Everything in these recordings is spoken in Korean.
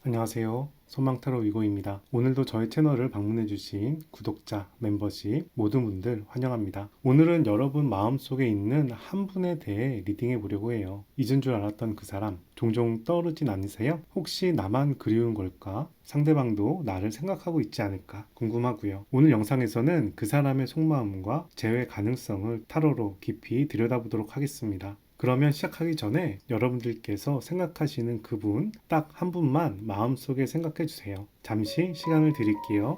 안녕하세요. 소망타로 위고입니다. 오늘도 저희 채널을 방문해주신 구독자, 멤버십 모든 분들 환영합니다. 오늘은 여러분 마음속에 있는 한 분에 대해 리딩해 보려고 해요. 잊은 줄 알았던 그 사람, 종종 떠오르진 않으세요? 혹시 나만 그리운 걸까? 상대방도 나를 생각하고 있지 않을까 궁금하고요. 오늘 영상에서는 그 사람의 속마음과 재회 가능성을 타로로 깊이 들여다보도록 하겠습니다. 그러면 시작하기 전에 여러분들께서 생각하시는 그분 딱 한 분만 마음속에 생각해 주세요. 잠시 시간을 드릴게요.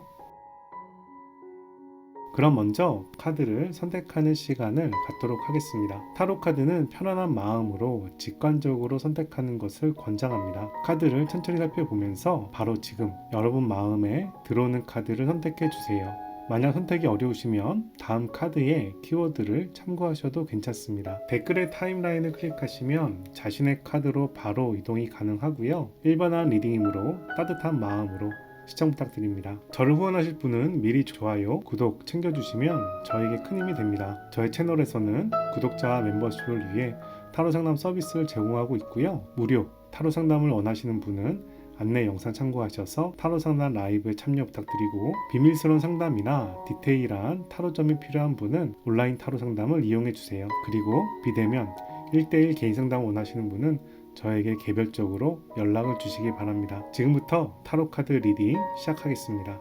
그럼 먼저 카드를 선택하는 시간을 갖도록 하겠습니다. 타로 카드는 편안한 마음으로 직관적으로 선택하는 것을 권장합니다. 카드를 천천히 살펴보면서 바로 지금 여러분 마음에 들어오는 카드를 선택해 주세요. 만약 선택이 어려우시면 다음 카드의 키워드를 참고하셔도 괜찮습니다. 댓글의 타임라인을 클릭하시면 자신의 카드로 바로 이동이 가능하고요. 일반화 리딩이므로 따뜻한 마음으로 시청 부탁드립니다. 저를 후원하실 분은 미리 좋아요, 구독 챙겨주시면 저에게 큰 힘이 됩니다. 저희 채널에서는 구독자와 멤버십을 위해 타로 상담 서비스를 제공하고 있고요. 무료 타로 상담을 원하시는 분은 안내 영상 참고하셔서 타로 상담 라이브에 참여 부탁드리고, 비밀스러운 상담이나 디테일한 타로점이 필요한 분은 온라인 타로 상담을 이용해 주세요. 그리고 비대면 1대1 개인 상담 원하시는 분은 저에게 개별적으로 연락을 주시기 바랍니다. 지금부터 타로 카드 리딩 시작하겠습니다.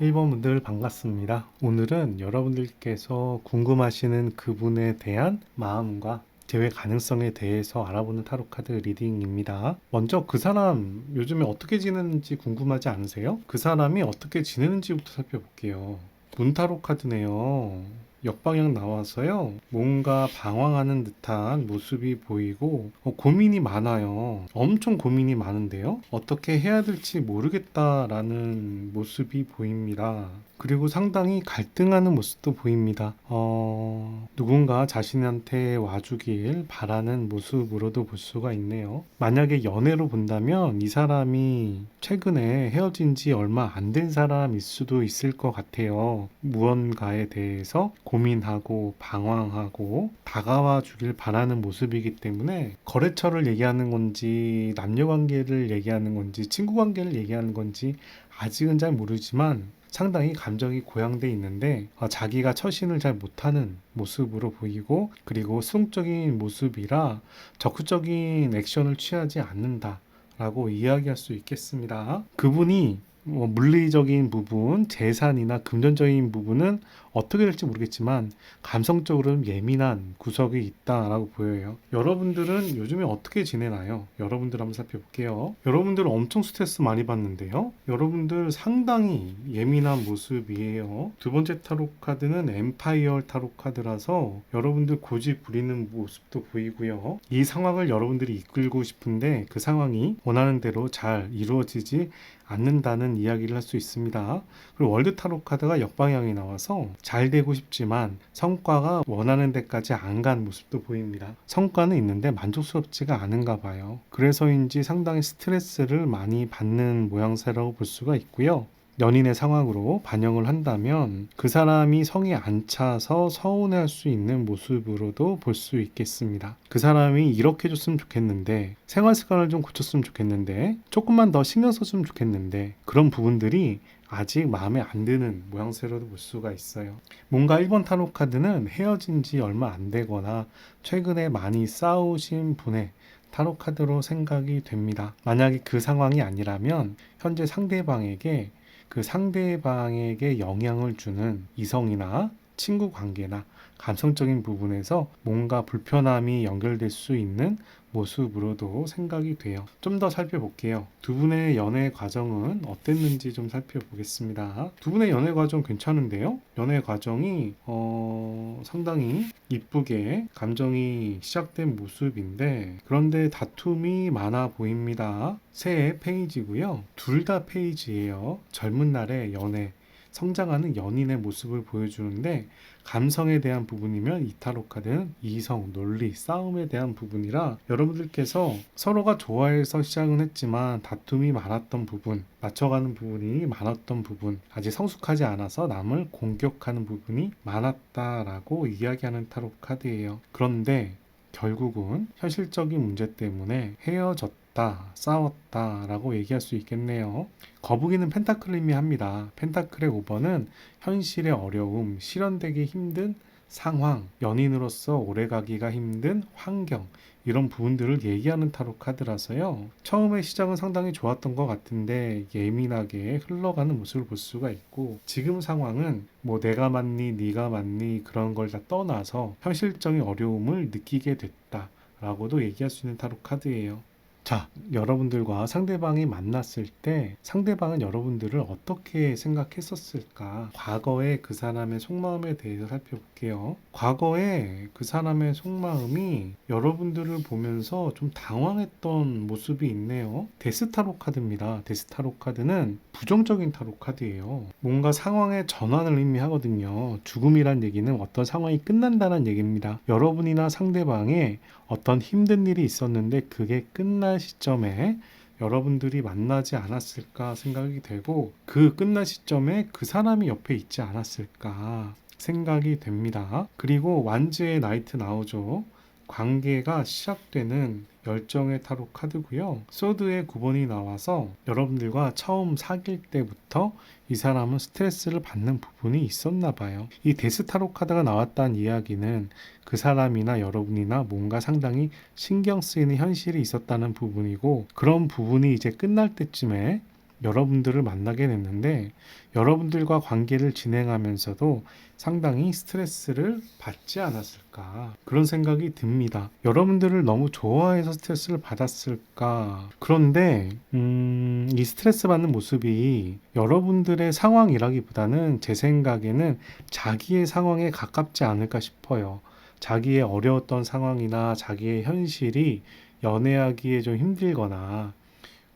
1번 분들 반갑습니다. 오늘은 여러분들께서 궁금하시는 그분에 대한 마음과 재회 가능성에 대해서 알아보는 타로 카드 리딩입니다. 먼저 그 사람 요즘에 어떻게 지내는지 궁금하지 않으세요? 그 사람이 어떻게 지내는지부터 살펴볼게요. 문타로 카드네요. 역방향 나와서요. 뭔가 방황하는 듯한 모습이 보이고 고민이 많아요. 엄청 고민이 많은데요. 어떻게 해야 될지 모르겠다라는 모습이 보입니다. 그리고 상당히 갈등하는 모습도 보입니다. 누군가 자신한테 와주길 바라는 모습으로도 볼 수가 있네요. 만약에 연애로 본다면 이 사람이 최근에 헤어진 지 얼마 안 된 사람일 수도 있을 것 같아요. 무언가에 대해서 고민하고 방황하고 다가와 주길 바라는 모습이기 때문에 거래처를 얘기하는 건지 남녀관계를 얘기하는 건지 친구관계를 얘기하는 건지 아직은 잘 모르지만 상당히 감정이 고양돼 있는데 자기가 처신을 잘 못하는 모습으로 보이고, 그리고 수동적인 모습이라 적극적인 액션을 취하지 않는다 라고 이야기할 수 있겠습니다. 그분이 물리적인 부분, 재산이나 금전적인 부분은 어떻게 될지 모르겠지만 감성적으로는 예민한 구석이 있다라고 보여요. 여러분들은 요즘에 어떻게 지내나요? 여러분들 한번 살펴볼게요. 여러분들은 엄청 스트레스 많이 받는데요. 여러분들 상당히 예민한 모습이에요. 두 번째 타로 카드는 엠파이어 타로 카드라서 여러분들 고집 부리는 모습도 보이고요. 이 상황을 여러분들이 이끌고 싶은데 그 상황이 원하는 대로 잘 이루어지지 않는다는 이야기를 할 수 있습니다. 그리고 월드 타로 카드가 역방향이 나와서 잘 되고 싶지만 성과가 원하는 데까지 안 간 모습도 보입니다. 성과는 있는데 만족스럽지가 않은가 봐요. 그래서인지 상당히 스트레스를 많이 받는 모양새라고 볼 수가 있고요. 연인의 상황으로 반영을 한다면 그 사람이 성에 안 차서 서운해할 수 있는 모습으로도 볼 수 있겠습니다. 그 사람이 이렇게 해줬으면 좋겠는데, 생활 습관을 좀 고쳤으면 좋겠는데, 조금만 더 신경 써주면 좋겠는데, 그런 부분들이 아직 마음에 안 드는 모양새로도 볼 수가 있어요. 뭔가 1번 타로 카드는 헤어진 지 얼마 안 되거나 최근에 많이 싸우신 분의 타로 카드로 생각이 됩니다. 만약에 그 상황이 아니라면 현재 상대방에게 영향을 주는 이성이나 친구 관계나 감성적인 부분에서 뭔가 불편함이 연결될 수 있는 모습으로도 생각이 돼요. 좀 더 살펴볼게요. 두 분의 연애 과정은 어땠는지 좀 살펴보겠습니다. 두 분의 연애 과정 괜찮은데요? 연애 과정이 상당히 이쁘게 감정이 시작된 모습인데, 그런데 다툼이 많아 보입니다. 새해 페이지고요. 둘 다 페이지예요. 젊은 날의 연애, 성장하는 연인의 모습을 보여주는데, 감성에 대한 부분이면 이 타로 카드는 이성, 논리, 싸움에 대한 부분이라 여러분들께서 서로가 좋아해서 시작은 했지만 다툼이 많았던 부분, 맞춰가는 부분이 많았던 부분, 아직 성숙하지 않아서 남을 공격하는 부분이 많았다라고 이야기하는 타로 카드예요. 그런데 결국은 현실적인 문제 때문에 헤어졌다 싸웠다 라고 얘기할 수 있겠네요. 거북이는 펜타클을 의미합니다. 펜타클의 5번은 현실의 어려움, 실현되기 힘든 상황, 연인으로서 오래가기가 힘든 환경, 이런 부분들을 얘기하는 타로 카드라서요. 처음에 시작은 상당히 좋았던 것 같은데 예민하게 흘러가는 모습을 볼 수가 있고, 지금 상황은 뭐 내가 맞니 네가 맞니 그런 걸 다 떠나서 현실적인 어려움을 느끼게 됐다 라고도 얘기할 수 있는 타로 카드예요. 자, 여러분들과 상대방이 만났을 때 상대방은 여러분들을 어떻게 생각했었을까? 과거의 그 사람의 속마음에 대해서 살펴볼게요. 과거에 그 사람의 속마음이 여러분들을 보면서 좀 당황했던 모습이 있네요. 데스타로 카드입니다. 데스타로 카드는 부정적인 타로 카드예요. 뭔가 상황의 전환을 의미하거든요. 죽음이란 얘기는 어떤 상황이 끝난다는 얘기입니다. 여러분이나 상대방의 어떤 힘든 일이 있었는데 그게 끝날 시점에 여러분들이 만나지 않았을까 생각이 되고, 그 끝날 시점에 그 사람이 옆에 있지 않았을까 생각이 됩니다. 그리고 완즈의 나이트 나오죠. 관계가 시작되는 열정의 타로 카드고요. 소드의 9번이 나와서 여러분들과 처음 사귈 때부터 이 사람은 스트레스를 받는 부분이 있었나 봐요. 이 데스 타로 카드가 나왔다는 이야기는 그 사람이나 여러분이나 뭔가 상당히 신경 쓰이는 현실이 있었다는 부분이고, 그런 부분이 이제 끝날 때쯤에 여러분들을 만나게 됐는데 여러분들과 관계를 진행하면서도 상당히 스트레스를 받지 않았을까, 그런 생각이 듭니다. 여러분들을 너무 좋아해서 스트레스를 받았을까? 그런데 이 스트레스 받는 모습이 여러분들의 상황이라기보다는 제 생각에는 자기의 상황에 가깝지 않을까 싶어요. 자기의 어려웠던 상황이나 자기의 현실이 연애하기에 좀 힘들거나,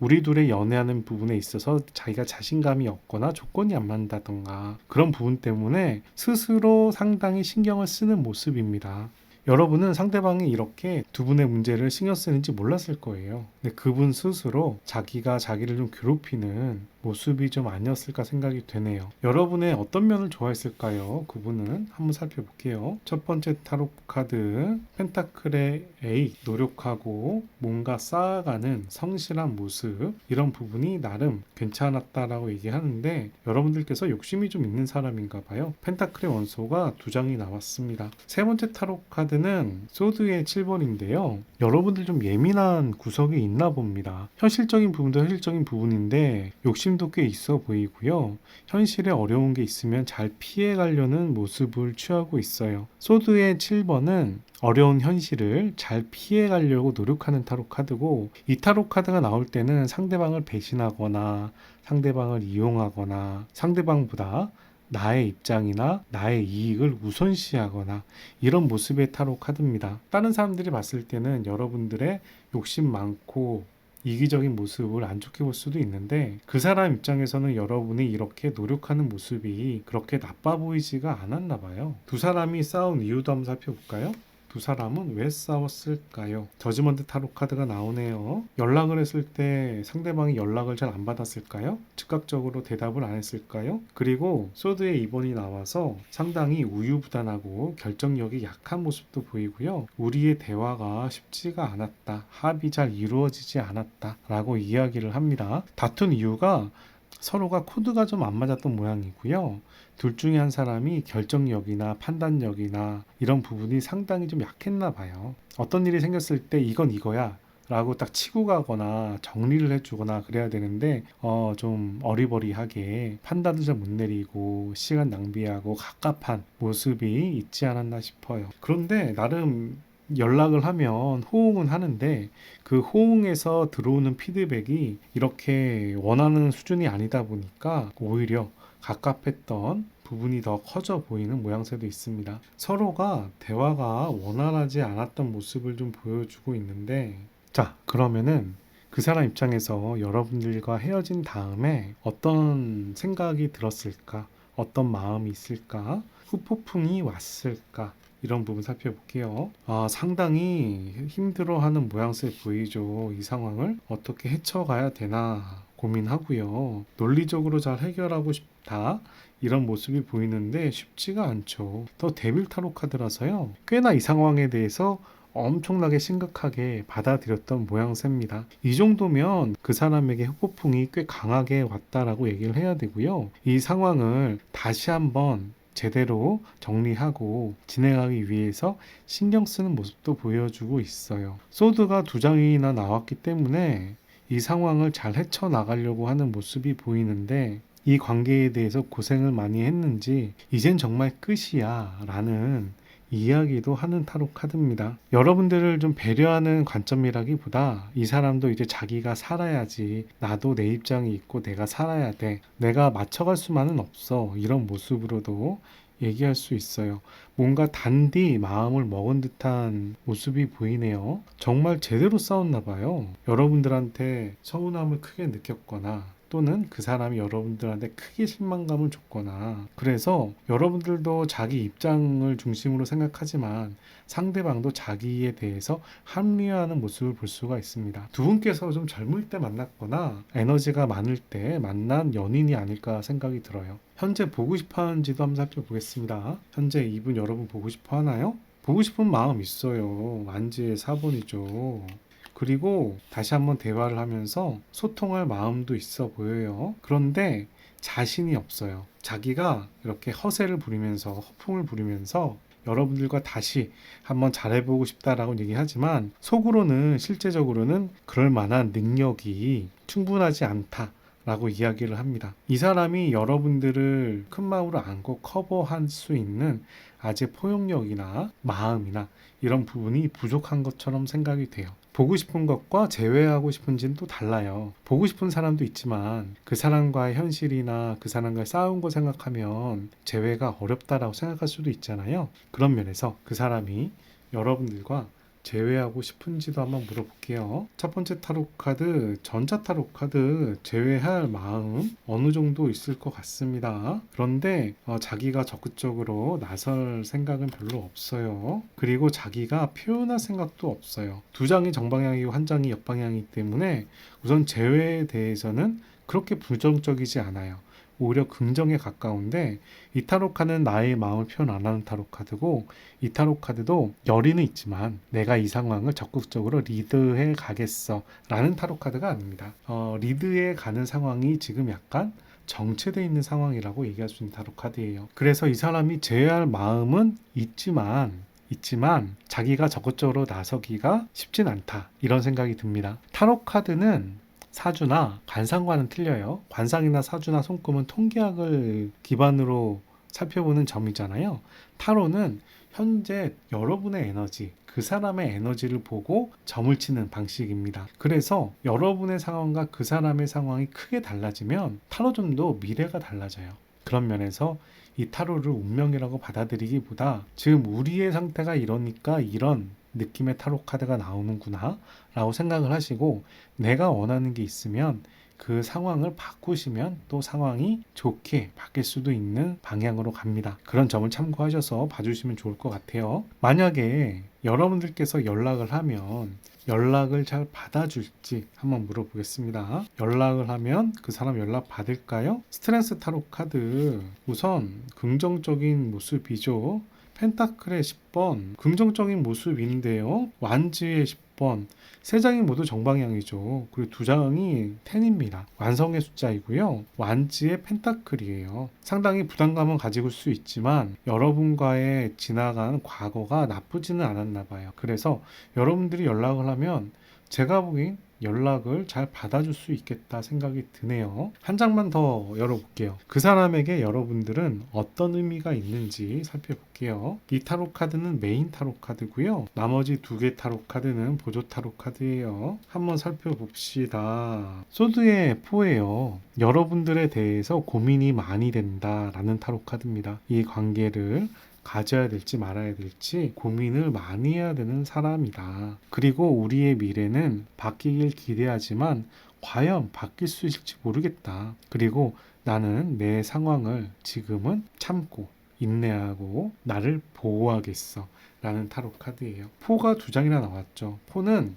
우리 둘의 연애하는 부분에 있어서 자기가 자신감이 없거나 조건이 안 맞는다던가 그런 부분 때문에 스스로 상당히 신경을 쓰는 모습입니다. 여러분은 상대방이 이렇게 두 분의 문제를 신경 쓰는지 몰랐을 거예요. 근데 그분 스스로 자기가 자기를 좀 괴롭히는 모습이 좀 아니었을까 생각이 되네요. 여러분의 어떤 면을 좋아했을까요? 그분은 한번 살펴볼게요. 첫 번째 타로 카드 펜타클의 8, 노력하고 뭔가 쌓아가는 성실한 모습, 이런 부분이 나름 괜찮았다라고 얘기하는데 여러분들께서 욕심이 좀 있는 사람인가 봐요. 펜타클의 원소가 2장이 나왔습니다. 세 번째 타로 카드는 소드의 7번인데요. 여러분들 좀 예민한 구석이 있나 봅니다. 현실적인 부분도 현실적인 부분인데 욕심도 꽤 있어 보이고요. 현실에 어려운 게 있으면 잘 피해 가려는 모습을 취하고 있어요. 소드의 7번은 어려운 현실을 잘 피해 가려고 노력하는 타로 카드고, 이 타로 카드가 나올 때는 상대방을 배신하거나 상대방을 이용하거나 상대방보다 나의 입장이나 나의 이익을 우선시하거나 이런 모습의 타로 카드입니다. 다른 사람들이 봤을 때는 여러분들의 욕심 많고 이기적인 모습을 안 좋게 볼 수도 있는데, 그 사람 입장에서는 여러분이 이렇게 노력하는 모습이 그렇게 나빠 보이지가 않았나 봐요. 두 사람이 싸운 이유도 한번 살펴볼까요? 두 사람은 왜 싸웠을까요? 저지먼트 타로 카드가 나오네요. 연락을 했을 때 상대방이 연락을 잘 안 받았을까요? 즉각적으로 대답을 안 했을까요? 그리고 소드의 2번이 나와서 상당히 우유부단하고 결정력이 약한 모습도 보이고요. 우리의 대화가 쉽지가 않았다, 합이 잘 이루어지지 않았다 라고 이야기를 합니다. 다툰 이유가 서로가 코드가 좀 안 맞았던 모양이고요. 둘 중에 한 사람이 결정력이나 판단력이나 이런 부분이 상당히 좀 약했나 봐요. 어떤 일이 생겼을 때 이건 이거야 라고 딱 치고 가거나 정리를 해주거나 그래야 되는데 좀 어리버리하게 판단도 잘 못 내리고 시간 낭비하고 갑갑한 모습이 있지 않았나 싶어요. 그런데 나름 연락을 하면 호응은 하는데 그 호응에서 들어오는 피드백이 이렇게 원하는 수준이 아니다 보니까 오히려 갑갑했던 부분이 더 커져 보이는 모양새도 있습니다. 서로가 대화가 원활하지 않았던 모습을 좀 보여주고 있는데, 자, 그러면은 그 사람 입장에서 여러분들과 헤어진 다음에 어떤 생각이 들었을까? 어떤 마음이 있을까? 후폭풍이 왔을까? 이런 부분 살펴볼게요. 상당히 힘들어하는 모양새 보이죠. 이 상황을 어떻게 헤쳐가야 되나 고민하고요. 논리적으로 잘 해결하고 싶다, 이런 모습이 보이는데 쉽지가 않죠. 더 데빌 타로 카드라서요. 꽤나 이 상황에 대해서 엄청나게 심각하게 받아들였던 모양새입니다. 이 정도면 그 사람에게 후폭풍이 꽤 강하게 왔다라고 얘기를 해야 되고요. 이 상황을 다시 한번 제대로 정리하고 진행하기 위해서 신경 쓰는 모습도 보여주고 있어요. 소드가 두 장이나 나왔기 때문에 이 상황을 잘 헤쳐나가려고 하는 모습이 보이는데, 이 관계에 대해서 고생을 많이 했는지 이젠 정말 끝이야 라는 이야기도 하는 타로 카드입니다. 여러분들을 좀 배려하는 관점이라기보다 이 사람도 이제 자기가 살아야지, 나도 내 입장이 있고 내가 살아야 돼, 내가 맞춰갈 수만은 없어, 이런 모습으로도 얘기할 수 있어요. 뭔가 단디 마음을 먹은 듯한 모습이 보이네요. 정말 제대로 싸웠나 봐요. 여러분들한테 서운함을 크게 느꼈거나 또는 그 사람이 여러분들한테 크게 실망감을 줬거나, 그래서 여러분들도 자기 입장을 중심으로 생각하지만 상대방도 자기에 대해서 합리화하는 모습을 볼 수가 있습니다. 두 분께서 좀 젊을 때 만났거나 에너지가 많을 때 만난 연인이 아닐까 생각이 들어요. 현재 보고 싶어 하는지도 한번 살펴보겠습니다. 현재 이분 여러분 보고 싶어 하나요? 보고 싶은 마음 있어요. 만지의 4번이죠. 그리고 다시 한번 대화를 하면서 소통할 마음도 있어 보여요. 그런데 자신이 없어요. 자기가 이렇게 허세를 부리면서, 허풍을 부리면서 여러분들과 다시 한번 잘해보고 싶다라고 얘기하지만 속으로는, 실제적으로는 그럴 만한 능력이 충분하지 않다 라고 이야기를 합니다. 이 사람이 여러분들을 큰 마음으로 안고 커버할 수 있는 아직 포용력이나 마음이나 이런 부분이 부족한 것처럼 생각이 돼요. 보고 싶은 것과 제외하고 싶은지는 또 달라요. 보고 싶은 사람도 있지만 그 사람과의 현실이나 그 사람과의 싸운 거 생각하면 제외가 어렵다라고 생각할 수도 있잖아요. 그런 면에서 그 사람이 여러분들과 제외하고 싶은지도 한번 물어볼게요. 첫 번째 타로 카드, 전자 타로 카드, 제외할 마음 어느 정도 있을 것 같습니다. 그런데 자기가 적극적으로 나설 생각은 별로 없어요. 그리고 자기가 표현할 생각도 없어요. 두 장이 정방향이고 한 장이 역방향이기 때문에 우선 제외에 대해서는 그렇게 부정적이지 않아요. 오히려 긍정에 가까운데, 이 타로 카드는 나의 마음을 표현 안 하는 타로 카드고, 이 타로 카드도 열의는 있지만 내가 이 상황을 적극적으로 리드해 가겠어 라는 타로 카드가 아닙니다. 리드해 가는 상황이 지금 약간 정체되어 있는 상황이라고 얘기할 수 있는 타로 카드예요. 그래서 이 사람이 제어할 마음은 있지만 자기가 적극적으로 나서기가 쉽진 않다, 이런 생각이 듭니다. 타로 카드는 사주나 관상과는 틀려요. 관상이나 사주나 손금은 통계학을 기반으로 살펴보는 점이잖아요. 타로는 현재 여러분의 에너지, 그 사람의 에너지를 보고 점을 치는 방식입니다. 그래서 여러분의 상황과 그 사람의 상황이 크게 달라지면 타로점도 미래가 달라져요. 그런 면에서 이 타로를 운명이라고 받아들이기보다 지금 우리의 상태가 이러니까 이런 느낌의 타로 카드가 나오는구나 라고 생각을 하시고, 내가 원하는 게 있으면 그 상황을 바꾸시면 또 상황이 좋게 바뀔 수도 있는 방향으로 갑니다. 그런 점을 참고하셔서 봐주시면 좋을 것 같아요. 만약에 여러분들께서 연락을 하면 연락을 잘 받아줄지 한번 물어보겠습니다. 연락을 하면 그 사람 연락 받을까요? 스트레스 타로 카드, 우선 긍정적인 모습이죠. 펜타클의 10번 긍정적인 모습인데요. 완지의 10번, 세 장이 모두 정방향이죠. 그리고 두 장이 10입니다. 완성의 숫자이고요. 완지의 펜타클이에요. 상당히 부담감은 가지고 수 있지만 여러분과의 지나간 과거가 나쁘지는 않았나 봐요. 그래서 여러분들이 연락을 하면 제가 보기엔 연락을 잘 받아줄 수 있겠다 생각이 드네요. 한 장만 더 열어볼게요. 그 사람에게 여러분들은 어떤 의미가 있는지 살펴볼게요. 이 타로 카드는 메인 타로 카드고요. 나머지 두 개 타로 카드는 보조 타로 카드예요. 한번 살펴봅시다. 소드의 4예요. 여러분들에 대해서 고민이 많이 된다라는 타로 카드입니다. 이 관계를 가져야 될지 말아야 될지 고민을 많이 해야 되는 사람이다. 그리고 우리의 미래는 바뀌길 기대하지만 과연 바뀔 수 있을지 모르겠다. 그리고 나는 내 상황을 지금은 참고 인내하고 나를 보호하겠어 라는 타로 카드예요. 포가 두 장이나 나왔죠. 포는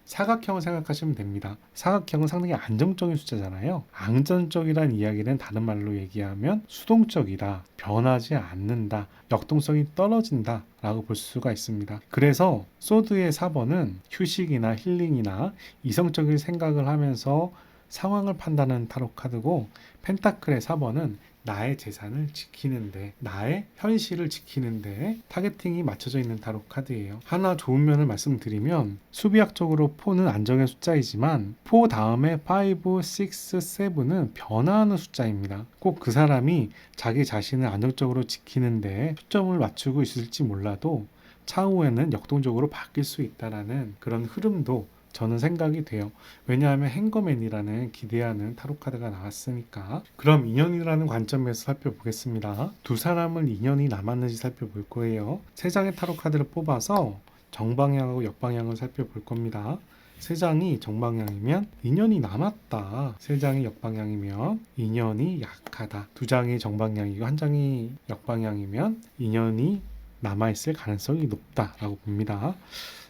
사각형을 생각하시면 됩니다. 사각형은 상당히 안정적인 숫자잖아요. 안정적이란 이야기는 다른 말로 얘기하면 수동적이다, 변하지 않는다, 역동성이 떨어진다 라고 볼 수가 있습니다. 그래서 소드의 4번은 휴식이나 힐링이나 이성적인 생각을 하면서 상황을 판단하는 타로 카드고, 펜타클의 4번은 나의 재산을 지키는데, 나의 현실을 지키는데 타겟팅이 맞춰져 있는 타로 카드예요. 하나 좋은 면을 말씀드리면, 수비학적으로 4는 안정의 숫자이지만 4 다음에 5, 6, 7은 변화하는 숫자입니다. 꼭 그 사람이 자기 자신을 안정적으로 지키는데 초점을 맞추고 있을지 몰라도 차후에는 역동적으로 바뀔 수 있다는 그런 흐름도 저는 생각이 돼요. 왜냐하면 행거맨이라는 기대하는 타로카드가 나왔으니까. 그럼 인연이라는 관점에서 살펴보겠습니다. 두 사람은 인연이 남았는지 살펴볼 거예요. 세 장의 타로카드를 뽑아서 정방향하고 역방향을 살펴볼 겁니다. 세 장이 정방향이면 인연이 남았다. 세 장이 역방향이면 인연이 약하다. 두 장이 정방향이고 한 장이 역방향이면 인연이 남아있을 가능성이 높다라고 봅니다.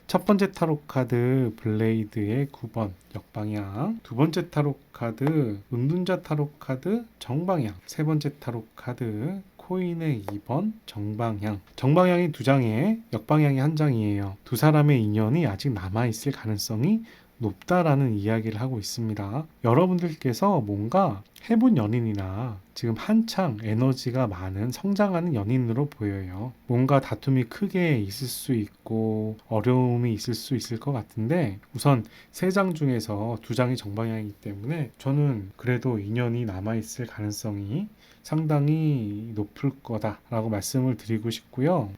첫 번째 타로 카드 블레이드의 9번 역방향, 두 번째 타로 카드 은둔자 타로 카드 정방향, 세 번째 타로 카드 코인의 2번 정방향. 정방향이 두 장에 역방향이 한 장이에요. 두 사람의 인연이 아직 남아있을 가능성이 높다라는 이야기를 하고 있습니다. 여러분들께서 뭔가 해본 연인이나 지금 한창 에너지가 많은 성장하는 연인으로 보여요. 뭔가 다툼이 크게 있을 수 있고 어려움이 있을 수 있을 것 같은데, 우선 세 장 중에서 두 장이 정방향이기 때문에 저는 그래도 인연이 남아있을 가능성이 상당히 높을 거다라고 말씀을 드리고 싶고요.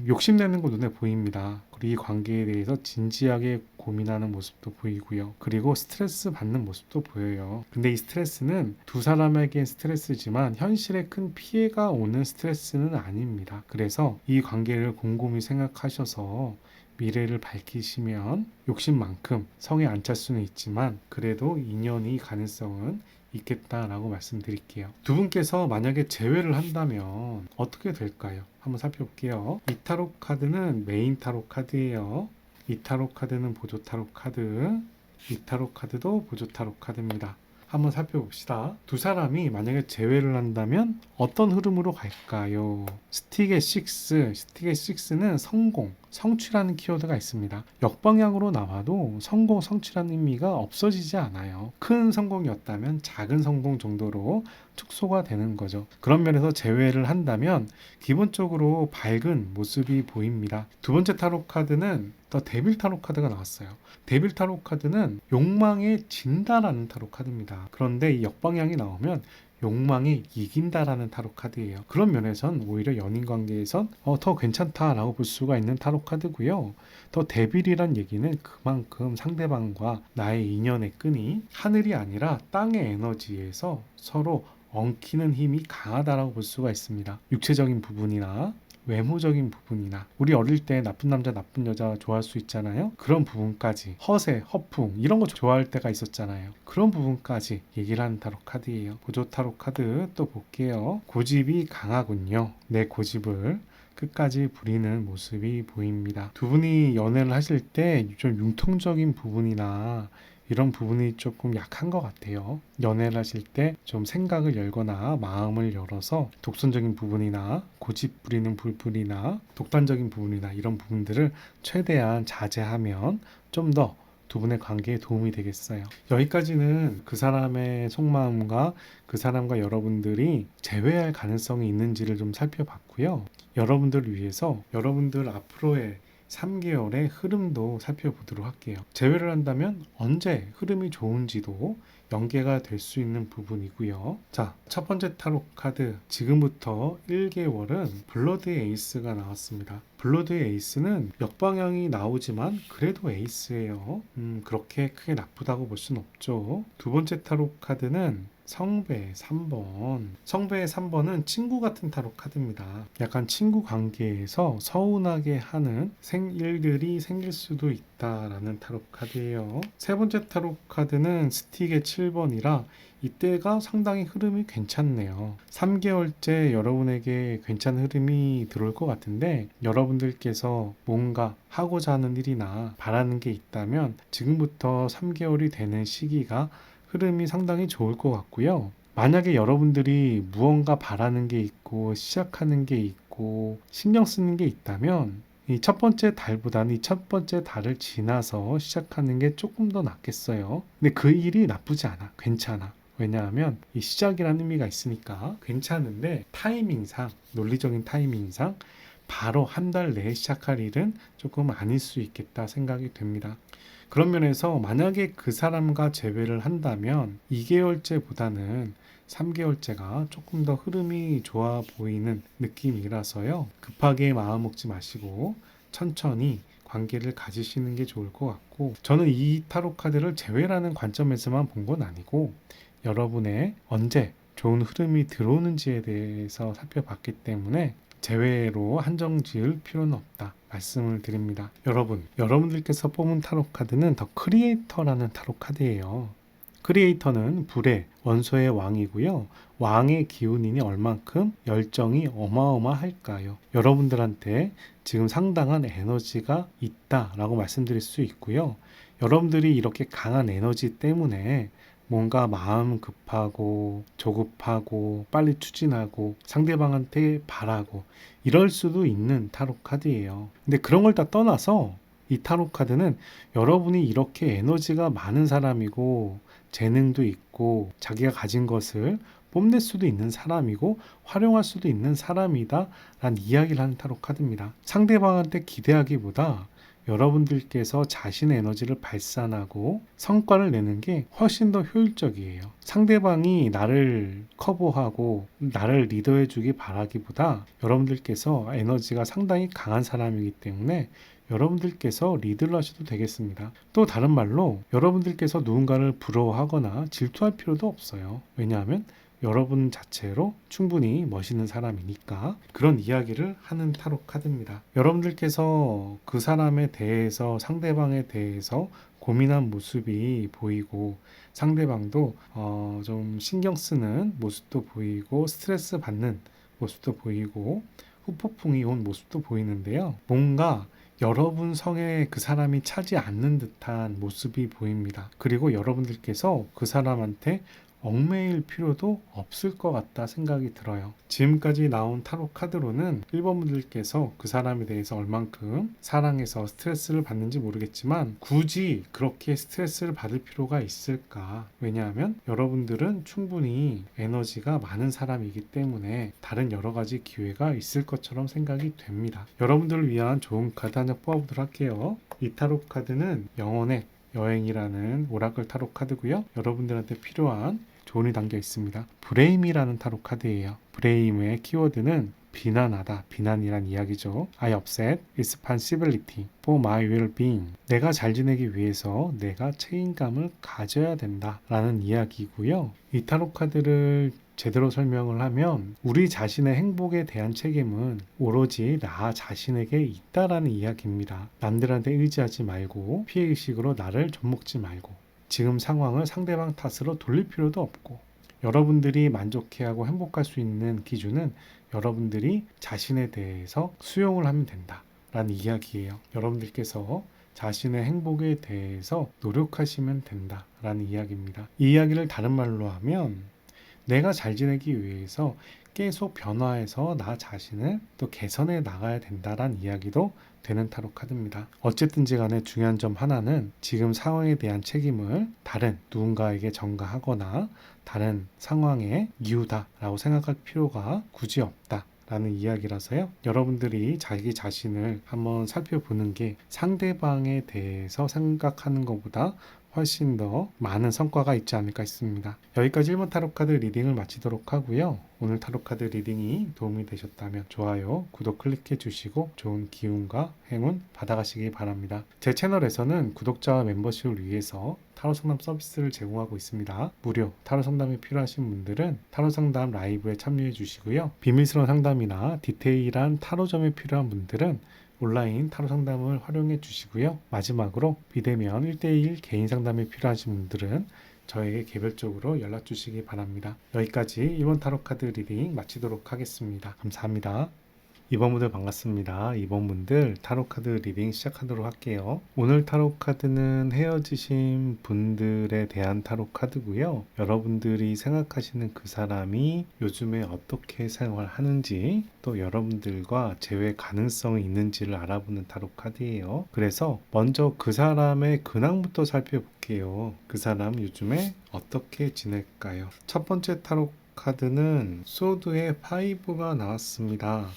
욕심내는 거 눈에 보입니다. 그리고 이 관계에 대해서 진지하게 고민하는 모습도 보이고요. 그리고 스트레스 받는 모습도 보여요. 근데 이 스트레스는 두 사람에겐 스트레스지만 현실에 큰 피해가 오는 스트레스는 아닙니다. 그래서 이 관계를 곰곰이 생각하셔서 미래를 밝히시면 욕심만큼 성에 안 찰 수는 있지만 그래도 인연이 가능성은 있겠다라고 말씀드릴게요. 두 분께서 만약에 재회를 한다면 어떻게 될까요? 한번 살펴볼게요. 이 타로 카드는 메인 타로 카드예요. 이 타로 카드는 보조 타로 카드, 이 타로 카드도 보조 타로 카드입니다. 한번 살펴봅시다. 두 사람이 만약에 재회를 한다면 어떤 흐름으로 갈까요? 스틱의 6는 성공, 성취라는 키워드가 있습니다. 역방향으로 나와도 성공, 성취라는 의미가 없어지지 않아요. 큰 성공이었다면 작은 성공 정도로 축소가 되는 거죠. 그런 면에서 재회를 한다면 기본적으로 밝은 모습이 보입니다. 두 번째 타로 카드는 더 데빌 타로 카드가 나왔어요. 데빌 타로 카드는 욕망에 진다라는 타로 카드입니다. 그런데 이 역방향이 나오면 욕망이 이긴다라는 타로 카드예요. 그런 면에선 오히려 연인 관계에선 더 괜찮다라고 볼 수가 있는 타로 카드고요. 더 데빌이란 얘기는 그만큼 상대방과 나의 인연의 끈이 하늘이 아니라 땅의 에너지에서 서로 엉키는 힘이 강하다라고 볼 수가 있습니다. 육체적인 부분이나 외모적인 부분이나, 우리 어릴 때 나쁜 남자 나쁜 여자 좋아할 수 있잖아요. 그런 부분까지, 허세, 허풍 이런 거 좋아할 때가 있었잖아요. 그런 부분까지 얘기를 하는 타로 카드예요. 보조 타로 카드 또 볼게요. 고집이 강하군요. 내 고집을 끝까지 부리는 모습이 보입니다. 두 분이 연애를 하실 때 좀 융통적인 부분이나 이런 부분이 조금 약한 것 같아요. 연애를 하실 때 좀 생각을 열거나 마음을 열어서 독선적인 부분이나 고집 부리는 부분이나 독단적인 부분이나 이런 부분들을 최대한 자제하면 좀 더 두 분의 관계에 도움이 되겠어요. 여기까지는 그 사람의 속마음과 그 사람과 여러분들이 재회할 가능성이 있는지를 좀 살펴봤고요. 여러분들을 위해서 여러분들 앞으로의 3개월의 흐름도 살펴보도록 할게요. 재회를 한다면 언제 흐름이 좋은지도 연계가 될 수 있는 부분이고요. 자, 첫 번째 타로 카드, 지금부터 1개월은 블러드의 에이스가 나왔습니다. 블러드의 에이스는 역방향이 나오지만 그래도 에이스예요. 그렇게 크게 나쁘다고 볼 수는 없죠. 두 번째 타로 카드는 성배의 3번. 성배의 3번은 친구 같은 타로 카드입니다. 약간 친구 관계에서 서운하게 하는 일들이 생길 수도 있다라는 타로 카드예요. 세 번째 타로 카드는 스틱의 7번이라 이때가 상당히 흐름이 괜찮네요. 3개월째 여러분에게 괜찮은 흐름이 들어올 것 같은데, 여러분들께서 뭔가 하고자 하는 일이나 바라는 게 있다면 지금부터 3개월이 되는 시기가 흐름이 상당히 좋을 것 같고요. 만약에 여러분들이 무언가 바라는 게 있고 시작하는 게 있고 신경 쓰는 게 있다면 이 첫 번째 달보다는 이 첫 번째 달을 지나서 시작하는 게 조금 더 낫겠어요. 근데 그 일이 나쁘지 않아. 괜찮아. 왜냐하면 이 시작이라는 의미가 있으니까 괜찮은데, 타이밍상, 논리적인 타이밍상 바로 한 달 내에 시작할 일은 조금 아닐 수 있겠다 생각이 됩니다. 그런 면에서 만약에 그 사람과 재회를 한다면 2개월째보다는 3개월째가 조금 더 흐름이 좋아 보이는 느낌이라서요. 급하게 마음 먹지 마시고 천천히 관계를 가지시는 게 좋을 것 같고, 저는 이 타로 카드를 재회라는 관점에서만 본 건 아니고 여러분의 언제 좋은 흐름이 들어오는지에 대해서 살펴봤기 때문에 제외로 한정 지을 필요는 없다 말씀을 드립니다. 여러분들께서 뽑은 타로 카드는 더 크리에이터라는 타로 카드예요. 크리에이터는 불의 원소의 왕이고요. 왕의 기운이니 얼만큼 열정이 어마어마할까요? 여러분들한테 지금 상당한 에너지가 있다라고 말씀드릴 수 있고요. 여러분들이 이렇게 강한 에너지 때문에 뭔가 마음 급하고 조급하고 빨리 추진하고 상대방한테 바라고 이럴 수도 있는 타로 카드예요. 근데 그런 걸 다 떠나서 이 타로 카드는 여러분이 이렇게 에너지가 많은 사람이고 재능도 있고 자기가 가진 것을 뽐낼 수도 있는 사람이고 활용할 수도 있는 사람이다 라는 이야기를 하는 타로 카드입니다. 상대방한테 기대하기보다 여러분들께서 자신의 에너지를 발산하고 성과를 내는 게 훨씬 더 효율적이에요. 상대방이 나를 커버하고 나를 리더해 주기 바라기보다 여러분들께서 에너지가 상당히 강한 사람이기 때문에 여러분들께서 리드를 하셔도 되겠습니다. 또 다른 말로 여러분들께서 누군가를 부러워하거나 질투할 필요도 없어요. 왜냐하면 여러분 자체로 충분히 멋있는 사람이니까. 그런 이야기를 하는 타로 카드입니다. 여러분들께서 그 사람에 대해서, 상대방에 대해서 고민한 모습이 보이고 상대방도 좀 신경 쓰는 모습도 보이고 스트레스 받는 모습도 보이고 후폭풍이 온 모습도 보이는데요. 뭔가 여러분 성에 그 사람이 차지 않는 듯한 모습이 보입니다. 그리고 여러분들께서 그 사람한테 얽매일 필요도 없을 것 같다 생각이 들어요. 지금까지 나온 타로 카드로는 1번 분들께서 그 사람에 대해서 얼만큼 사랑해서 스트레스를 받는지 모르겠지만 굳이 그렇게 스트레스를 받을 필요가 있을까? 왜냐하면 여러분들은 충분히 에너지가 많은 사람이기 때문에 다른 여러 가지 기회가 있을 것처럼 생각이 됩니다. 여러분들을 위한 좋은 카드 한 장 뽑아보도록 할게요. 이 타로 카드는 영혼의 여행이라는 오라클 타로 카드고요. 여러분들한테 필요한 조언이 담겨 있습니다. 브레임이라는 타로 카드예요. 브레임의 키워드는 비난하다, 비난이란 이야기죠. I upset responsibility for my well-being. 내가 잘 지내기 위해서 내가 책임감을 가져야 된다 라는 이야기고요. 이 타로 카드를 제대로 설명을 하면 우리 자신의 행복에 대한 책임은 오로지 나 자신에게 있다라는 이야기입니다. 남들한테 의지하지 말고 피해의식으로 나를 좀먹지 말고 지금 상황을 상대방 탓으로 돌릴 필요도 없고, 여러분들이 만족해하고 행복할 수 있는 기준은 여러분들이 자신에 대해서 수용을 하면 된다 라는 이야기예요. 여러분들께서 자신의 행복에 대해서 노력하시면 된다 라는 이야기입니다. 이 이야기를 다른 말로 하면 내가 잘 지내기 위해서 계속 변화해서 나 자신을 또 개선해 나가야 된다라는 이야기도 되는 타로 카드입니다. 어쨌든지 간에 중요한 점 하나는 지금 상황에 대한 책임을 다른 누군가에게 전가하거나 다른 상황의 이유다라고 생각할 필요가 굳이 없다 라는 이야기라서요. 여러분들이 자기 자신을 한번 살펴보는 게 상대방에 대해서 생각하는 것보다 훨씬 더 많은 성과가 있지 않을까 싶습니다. 여기까지 1번 타로카드 리딩을 마치도록 하고요. 오늘 타로카드 리딩이 도움이 되셨다면 좋아요, 구독 클릭해 주시고 좋은 기운과 행운 받아가시기 바랍니다. 제 채널에서는 구독자와 멤버십을 위해서 타로 상담 서비스를 제공하고 있습니다. 무료 타로 상담이 필요하신 분들은 타로 상담 라이브에 참여해 주시고요. 비밀스러운 상담이나 디테일한 타로점이 필요한 분들은 온라인 타로 상담을 활용해 주시고요. 마지막으로 비대면 1대1 개인 상담이 필요하신 분들은 저에게 개별적으로 연락 주시기 바랍니다. 여기까지 1번 타로카드 리딩 마치도록 하겠습니다. 감사합니다. 2번 분들 반갑습니다. 2번 분들 타로카드 리딩 시작하도록 할게요. 오늘 타로카드는 헤어지신 분들에 대한 타로카드고요. 여러분들이 생각하시는 그 사람이 요즘에 어떻게 생활하는지, 또 여러분들과 재회 가능성이 있는지를 알아보는 타로카드예요. 그래서 먼저 그 사람의 근황부터 살펴볼게요. 그 사람 요즘에 어떻게 지낼까요? 첫 번째 타로 카드는 소드의 5가 나왔습니다.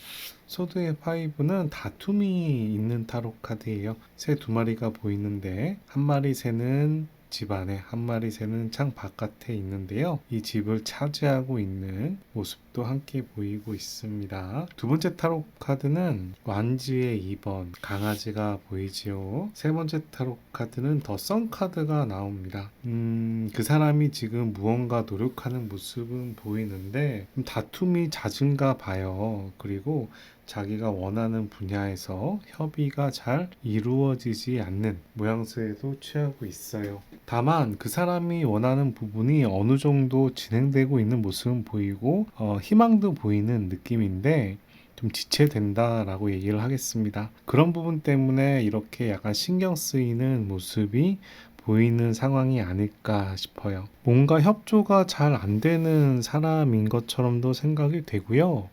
소드의 5는 다툼이 있는 타로 카드예요. 새 두 마리가 보이는데 한 마리 새는 집 안에, 한 마리 새는 창 바깥에 있는데요. 이 집을 차지하고 있는 모습도 함께 보이고 있습니다. 두 번째 타로 카드는 완지의 2번 강아지가 보이지요. 세 번째 타로 카드는 더 선 카드가 나옵니다. 그 사람이 지금 무언가 노력하는 모습은 보이는데 다툼이 잦은가 봐요. 그리고 자기가 원하는 분야에서 협의가 잘 이루어지지 않는 모양새도 취하고 있어요. 다만 그 사람이 원하는 부분이 어느 정도 진행되고 있는 모습은 보이고 희망도 보이는 느낌인데 좀 지체된다라고 얘기를 하겠습니다. 그런 부분 때문에 이렇게 약간 신경 쓰이는 모습이 보이는 상황이 아닐까 싶어요. 뭔가 협조가 잘 안 되는 사람인 것처럼도 생각이 되고요.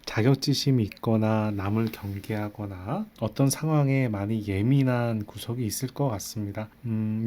자격지심이 있거나 남을 경계하거나 어떤 상황에 많이 예민한 구석이 있을 것 같습니다.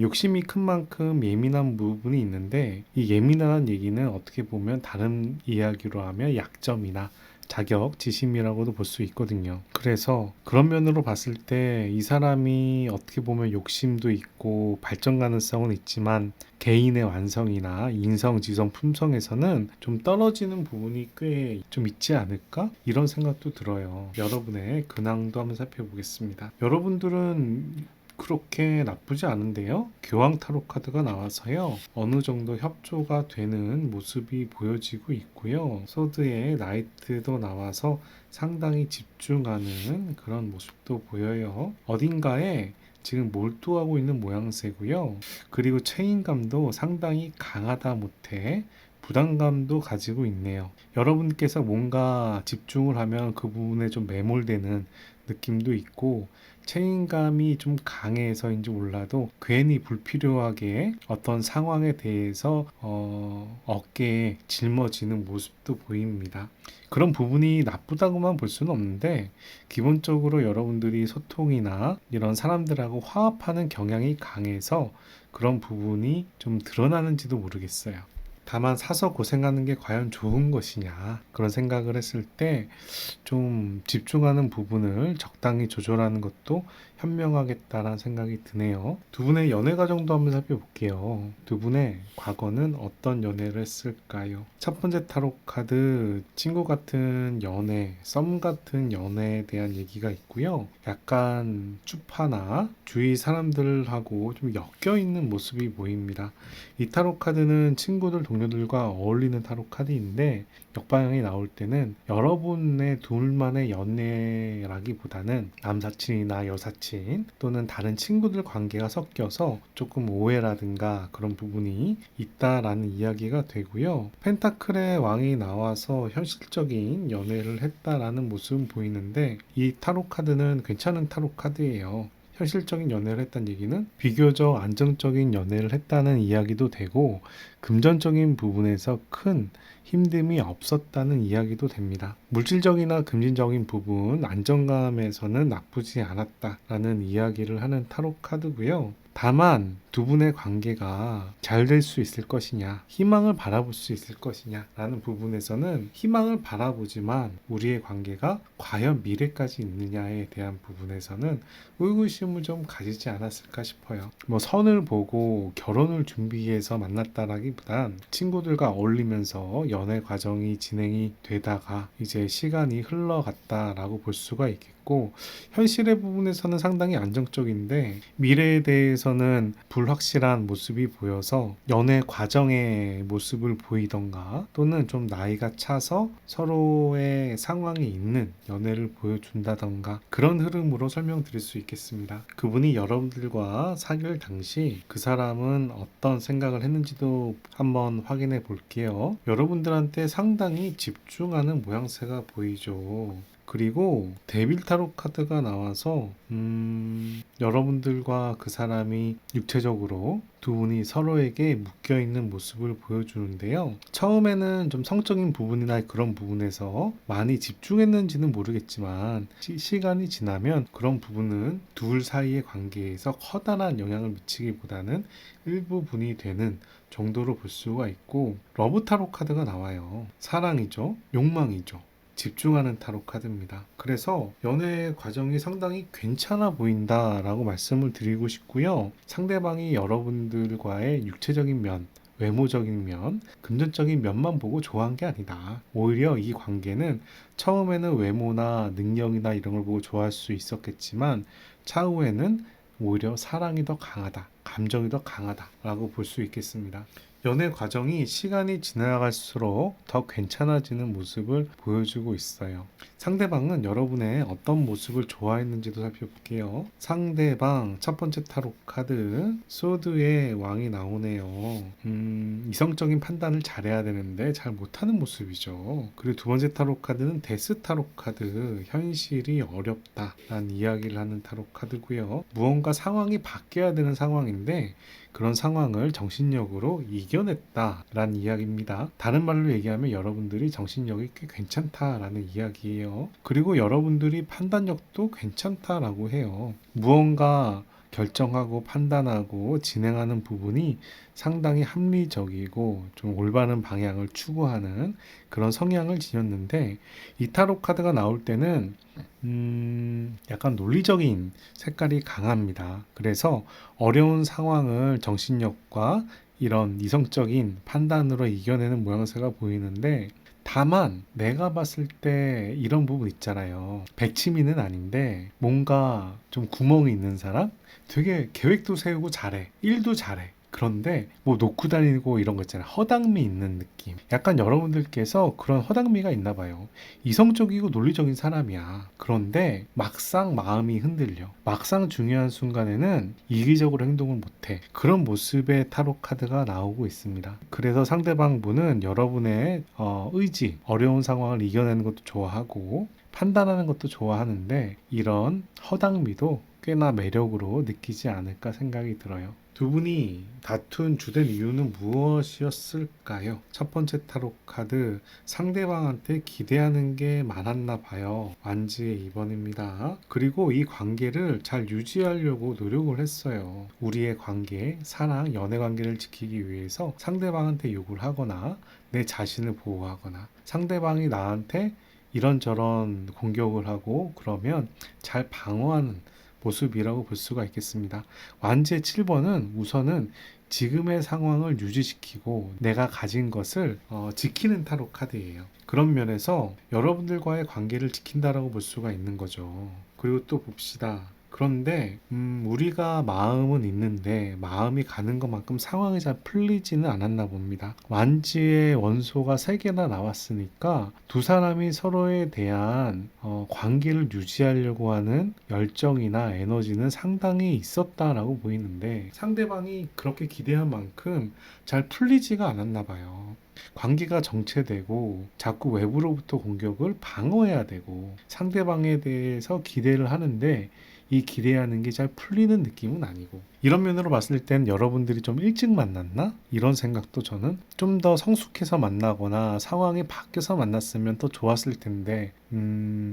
욕심이 큰 만큼 예민한 부분이 있는데 이 예민한 얘기는 어떻게 보면 다른 이야기로 하면 약점이나 자격지심이라고도 볼 수 있거든요. 그래서 그런 면으로 봤을 때 이 사람이 어떻게 보면 욕심도 있고 발전 가능성은 있지만 개인의 완성이나 인성, 지성, 품성에서는 좀 떨어지는 부분이 꽤 좀 있지 않을까? 이런 생각도 들어요. 여러분의 근황도 한번 살펴보겠습니다. 여러분들은 그렇게 나쁘지 않은데요. 교황 타로 카드가 나와서요. 어느 정도 협조가 되는 모습이 보여지고 있고요. 소드의 나이트도 나와서 상당히 집중하는 그런 모습도 보여요. 어딘가에 지금 몰두하고 있는 모양새고요. 그리고 책임감도 상당히 강하다 못해 부담감도 가지고 있네요. 여러분께서 뭔가 집중을 하면 그 부분에 좀 매몰되는 느낌도 있고 책임감이 좀 강해서인지 몰라도 괜히 불필요하게 어떤 상황에 대해서 어깨에 짊어지는 모습도 보입니다. 그런 부분이 나쁘다고만 볼 수는 없는데 기본적으로 여러분들이 소통이나 이런 사람들하고 화합하는 경향이 강해서 그런 부분이 좀 드러나는지도 모르겠어요. 다만 사서 고생하는 게 과연 좋은 것이냐 그런 생각을 했을 때 좀 집중하는 부분을 적당히 조절하는 것도 현명하겠다라는 생각이 드네요. 두 분의 연애 과정도 한번 살펴볼게요. 두 분의 과거는 어떤 연애를 했을까요? 첫 번째 타로 카드 친구 같은 연애, 썸 같은 연애에 대한 얘기가 있고요. 약간 추파나 주위 사람들하고 좀 엮여 있는 모습이 보입니다. 이 타로 카드는 친구들, 동료들과 어울리는 타로 카드인데 역방향이 나올 때는 여러분의 둘만의 연애라기보다는 남사친이나 여사친 또는 다른 친구들 관계가 섞여서 조금 오해라든가 그런 부분이 있다라는 이야기가 되고요. 펜타클의 왕이 나와서 현실적인 연애를 했다라는 모습은 보이는데 이 타로 카드는 괜찮은 타로 카드예요. 현실적인 연애를 했다는 얘기는 비교적 안정적인 연애를 했다는 이야기도 되고 금전적인 부분에서 큰 힘듦이 없었다는 이야기도 됩니다. 물질적이나 금전적인 부분 안정감에서는 나쁘지 않았다라는 이야기를 하는 타로 카드고요. 다만 두 분의 관계가 잘 될 수 있을 것이냐, 희망을 바라볼 수 있을 것이냐 라는 부분에서는 희망을 바라보지만 우리의 관계가 과연 미래까지 있느냐에 대한 부분에서는 의구심을 좀 가지지 않았을까 싶어요. 뭐 선을 보고 결혼을 준비해서 만났다라기보단 친구들과 어울리면서 연애 과정이 진행이 되다가 이제 시간이 흘러갔다라고 볼 수가 있겠고, 현실의 부분에서는 상당히 안정적인데 미래에 대해서는 불확실한 모습이 보여서 연애 과정의 모습을 보이던가, 또는 좀 나이가 차서 서로의 상황이 있는 연애를 보여준다던가, 그런 흐름으로 설명드릴 수 있겠습니다. 그분이 여러분들과 사귈 당시 그 사람은 어떤 생각을 했는지도 한번 확인해 볼게요. 여러분들한테 상당히 집중하는 모양새가 보이죠. 그리고 데빌 타로 카드가 나와서 여러분들과 그 사람이 육체적으로 두 분이 서로에게 묶여있는 모습을 보여주는데요. 처음에는 좀 성적인 부분이나 그런 부분에서 많이 집중했는지는 모르겠지만 시간이 지나면 그런 부분은 둘 사이의 관계에서 커다란 영향을 미치기보다는 일부분이 되는 정도로 볼 수가 있고, 러브 타로 카드가 나와요. 사랑이죠. 욕망이죠. 집중하는 타로 카드입니다. 그래서 연애 과정이 상당히 괜찮아 보인다라고 말씀을 드리고 싶고요. 상대방이 여러분들과의 육체적인 면, 외모적인 면, 금전적인 면만 보고 좋아한 게 아니다. 오히려 이 관계는 처음에는 외모나 능력이나 이런 걸 보고 좋아할 수 있었겠지만 차후에는 오히려 사랑이 더 강하다, 감정이 더 강하다라고 볼 수 있겠습니다. 연애 과정이 시간이 지나갈수록 더 괜찮아지는 모습을 보여주고 있어요. 상대방은 여러분의 어떤 모습을 좋아했는지도 살펴볼게요. 상대방 첫 번째 타로 카드 소드의 왕이 나오네요. 이성적인 판단을 잘해야 되는데 잘 못하는 모습이죠. 그리고 두 번째 타로 카드는 데스 타로 카드, 현실이 어렵다라는 이야기를 하는 타로 카드고요. 무언가 상황이 바뀌어야 되는 상황인데 그런 상황을 정신력으로 이겨냈다라는 이야기입니다. 다른 말로 얘기하면 여러분들이 정신력이 꽤 괜찮다라는 이야기예요. 그리고 여러분들이 판단력도 괜찮다라고 해요. 무언가 결정하고 판단하고 진행하는 부분이 상당히 합리적이고 좀 올바른 방향을 추구하는 그런 성향을 지녔는데, 이 타로 카드가 나올 때는 약간 논리적인 색깔이 강합니다. 그래서 어려운 상황을 정신력과 이런 이성적인 판단으로 이겨내는 모양새가 보이는데, 다만 내가 봤을 때 이런 부분 있잖아요. 백치미는 아닌데 뭔가 좀 구멍이 있는 사람? 되게 계획도 세우고 잘해. 일도 잘해. 그런데 뭐 놓고 다니고 이런 거 있잖아요. 허당미 있는 느낌. 약간 여러분들께서 그런 허당미가 있나 봐요. 이성적이고 논리적인 사람이야. 그런데 막상 마음이 흔들려. 막상 중요한 순간에는 이기적으로 행동을 못해. 그런 모습의 타로 카드가 나오고 있습니다. 그래서 상대방 분은 여러분의 의지, 어려운 상황을 이겨내는 것도 좋아하고 판단하는 것도 좋아하는데, 이런 허당미도 꽤나 매력으로 느끼지 않을까 생각이 들어요. 두 분이 다툰 주된 이유는 무엇이었을까요? 첫 번째 타로 카드, 상대방한테 기대하는 게 많았나 봐요. 완지의 2번입니다. 그리고 이 관계를 잘 유지하려고 노력을 했어요. 우리의 관계, 사랑, 연애 관계를 지키기 위해서 상대방한테 욕을 하거나 내 자신을 보호하거나, 상대방이 나한테 이런저런 공격을 하고 그러면 잘 방어하는 모습이라고 볼 수가 있겠습니다. 완지의 7번은 우선은 지금의 상황을 유지시키고 내가 가진 것을 지키는 타로 카드예요. 그런 면에서 여러분들과의 관계를 지킨다라고 볼 수가 있는 거죠. 그리고 또 봅시다. 그런데 우리가 마음은 있는데 마음이 가는 것만큼 상황이 잘 풀리지는 않았나 봅니다. 완지의 원소가 3개나 나왔으니까 두 사람이 서로에 대한 관계를 유지하려고 하는 열정이나 에너지는 상당히 있었다라고 보이는데, 상대방이 그렇게 기대한 만큼 잘 풀리지가 않았나 봐요. 관계가 정체되고 자꾸 외부로부터 공격을 방어해야 되고 상대방에 대해서 기대를 하는데 이 기대하는 게 잘 풀리는 느낌은 아니고, 이런 면으로 봤을 땐 여러분들이 좀 일찍 만났나? 이런 생각도 저는 좀 더 성숙해서 만나거나 상황이 바뀌어서 만났으면 더 좋았을 텐데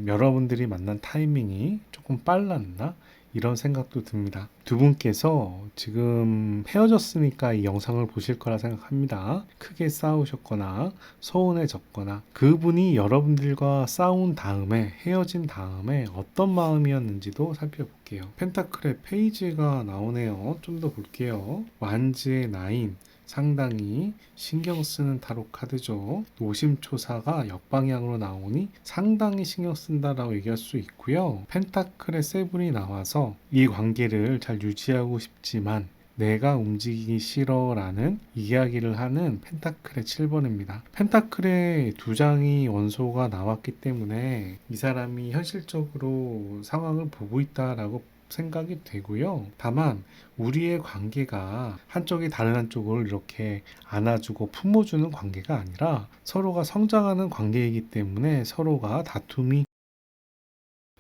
여러분들이 만난 타이밍이 조금 빨랐나? 이런 생각도 듭니다. 두 분께서 지금 헤어졌으니까 이 영상을 보실 거라 생각합니다. 크게 싸우셨거나 서운해졌거나 그분이 여러분들과 싸운 다음에 헤어진 다음에 어떤 마음이었는지도 살펴볼게요. 펜타클의 페이지가 나오네요. 좀 더 볼게요. 완즈의 나인, 상당히 신경 쓰는 타로 카드죠. 노심초사가 역방향으로 나오니 상당히 신경 쓴다라고 얘기할 수 있고요. 펜타클의 세븐이 나와서 이 관계를 잘 유지하고 싶지만 내가 움직이기 싫어라는 이야기를 하는 펜타클의 7번입니다. 펜타클의 두 장이 원소가 나왔기 때문에 이 사람이 현실적으로 상황을 보고 있다라고 생각이 되고요. 다만 우리의 관계가 한쪽이 다른 한쪽을 이렇게 안아주고 품어주는 관계가 아니라 서로가 성장하는 관계이기 때문에 서로가 다툼이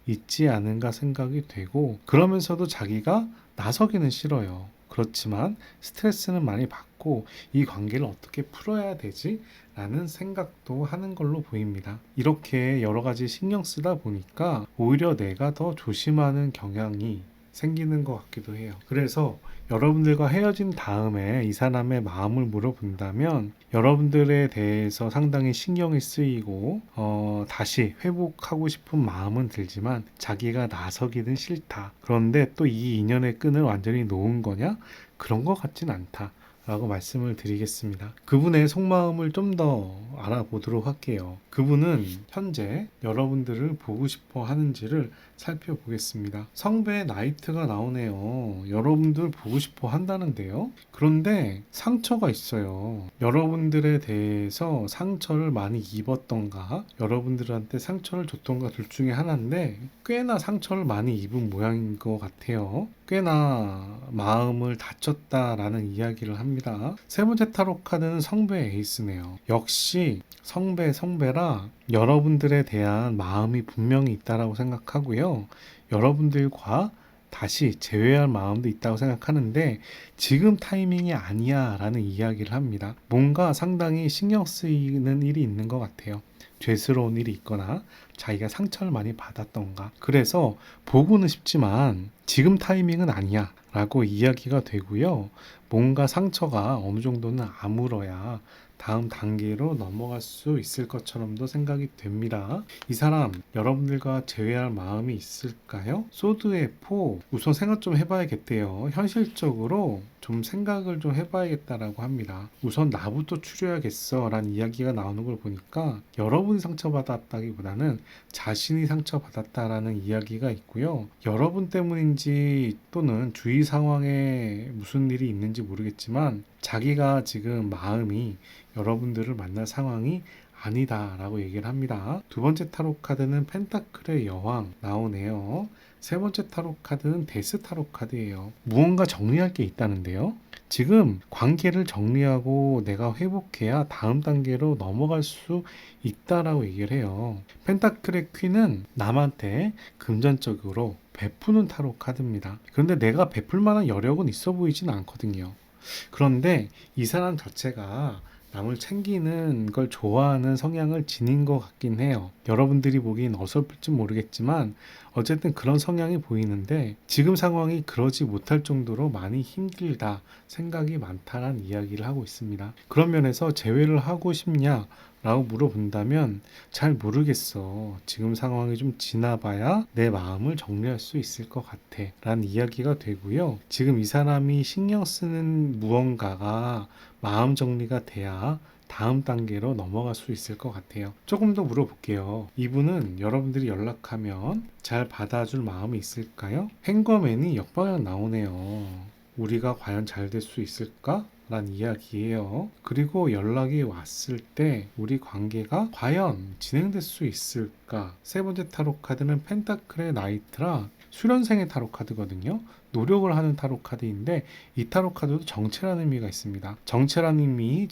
있지 않은가 생각이 되고, 그러면서도 자기가 나서기는 싫어요. 그렇지만 스트레스는 많이 받고 이 관계를 어떻게 풀어야 되지? 라는 생각도 하는 걸로 보입니다. 이렇게 여러 가지 신경 쓰다 보니까 오히려 내가 더 조심하는 경향이 생기는 것 같기도 해요. 그래서 여러분들과 헤어진 다음에 이 사람의 마음을 물어본다면 여러분들에 대해서 상당히 신경이 쓰이고 다시 회복하고 싶은 마음은 들지만 자기가 나서기는 싫다. 그런데 또 이 인연의 끈을 완전히 놓은 거냐? 그런 것 같진 않다. 라고 말씀을 드리겠습니다. 그분의 속마음을 좀 더 알아보도록 할게요. 그분은 현재 여러분들을 보고 싶어 하는지를 살펴보겠습니다. 성배의 나이트가 나오네요. 여러분들 보고 싶어 한다는데요. 그런데 상처가 있어요. 여러분들에 대해서 상처를 많이 입었던가 여러분들한테 상처를 줬던가 둘 중에 하나인데 꽤나 상처를 많이 입은 모양인 것 같아요. 꽤나 마음을 다쳤다라는 이야기를 합니다. 세 번째 타로 카드는 성배의 에이스네요. 역시 성배라 여러분들에 대한 마음이 분명히 있다라고 생각하고요. 여러분들과 다시 재회할 마음도 있다고 생각하는데 지금 타이밍이 아니야 라는 이야기를 합니다. 뭔가 상당히 신경 쓰이는 일이 있는 것 같아요. 죄스러운 일이 있거나 자기가 상처를 많이 받았던가, 그래서 보고는 싶지만 지금 타이밍은 아니야 라고 이야기가 되고요. 뭔가 상처가 어느 정도는 아물어야 다음 단계로 넘어갈 수 있을 것처럼도 생각이 됩니다. 이 사람 여러분들과 재회할 마음이 있을까요? 소드의 포, 우선 생각 좀 해봐야겠대요. 현실적으로 좀 생각을 좀 해봐야겠다라고 합니다. 우선 나부터 추려야겠어 라는 이야기가 나오는 걸 보니까 여러분이 상처받았다기보다는 자신이 상처받았다라는 이야기가 있고요. 여러분 때문인지 또는 주위 상황에 무슨 일이 있는지 모르겠지만 자기가 지금 마음이 여러분들을 만날 상황이 아니다 라고 얘기를 합니다. 두 번째 타로 카드는 펜타클의 여왕 나오네요. 세 번째 타로 카드는 데스 타로 카드예요. 무언가 정리할 게 있다는데요. 지금 관계를 정리하고 내가 회복해야 다음 단계로 넘어갈 수 있다라고 얘기를 해요. 펜타클의 퀸은 남한테 금전적으로 베푸는 타로 카드입니다. 그런데 내가 베풀 만한 여력은 있어 보이진 않거든요. 그런데 이 사람 자체가 남을 챙기는 걸 좋아하는 성향을 지닌 것 같긴 해요. 여러분들이 보기엔 어설플지 모르겠지만 어쨌든 그런 성향이 보이는데 지금 상황이 그러지 못할 정도로 많이 힘들다, 생각이 많다라는 이야기를 하고 있습니다. 그런 면에서 재회를 하고 싶냐? 라고 물어본다면 잘 모르겠어. 지금 상황이 좀 지나봐야 내 마음을 정리할 수 있을 것 같아 라는 이야기가 되고요. 지금 이 사람이 신경 쓰는 무언가가 마음 정리가 돼야 다음 단계로 넘어갈 수 있을 것 같아요. 조금 더 물어볼게요. 이분은 여러분들이 연락하면 잘 받아줄 마음이 있을까요? 행거맨이 역방향 나오네요. 우리가 과연 잘 될 수 있을까? 라는 이야기예요. 그리고 연락이 왔을 때 우리 관계가 과연 진행될 수 있을까? 세 번째 타로 카드는 펜타클의 나이트라 수련생의 타로 카드거든요. 노력을 하는 타로 카드인데 이 타로 카드도 정체라는 의미가 있습니다. 정체라는 의미,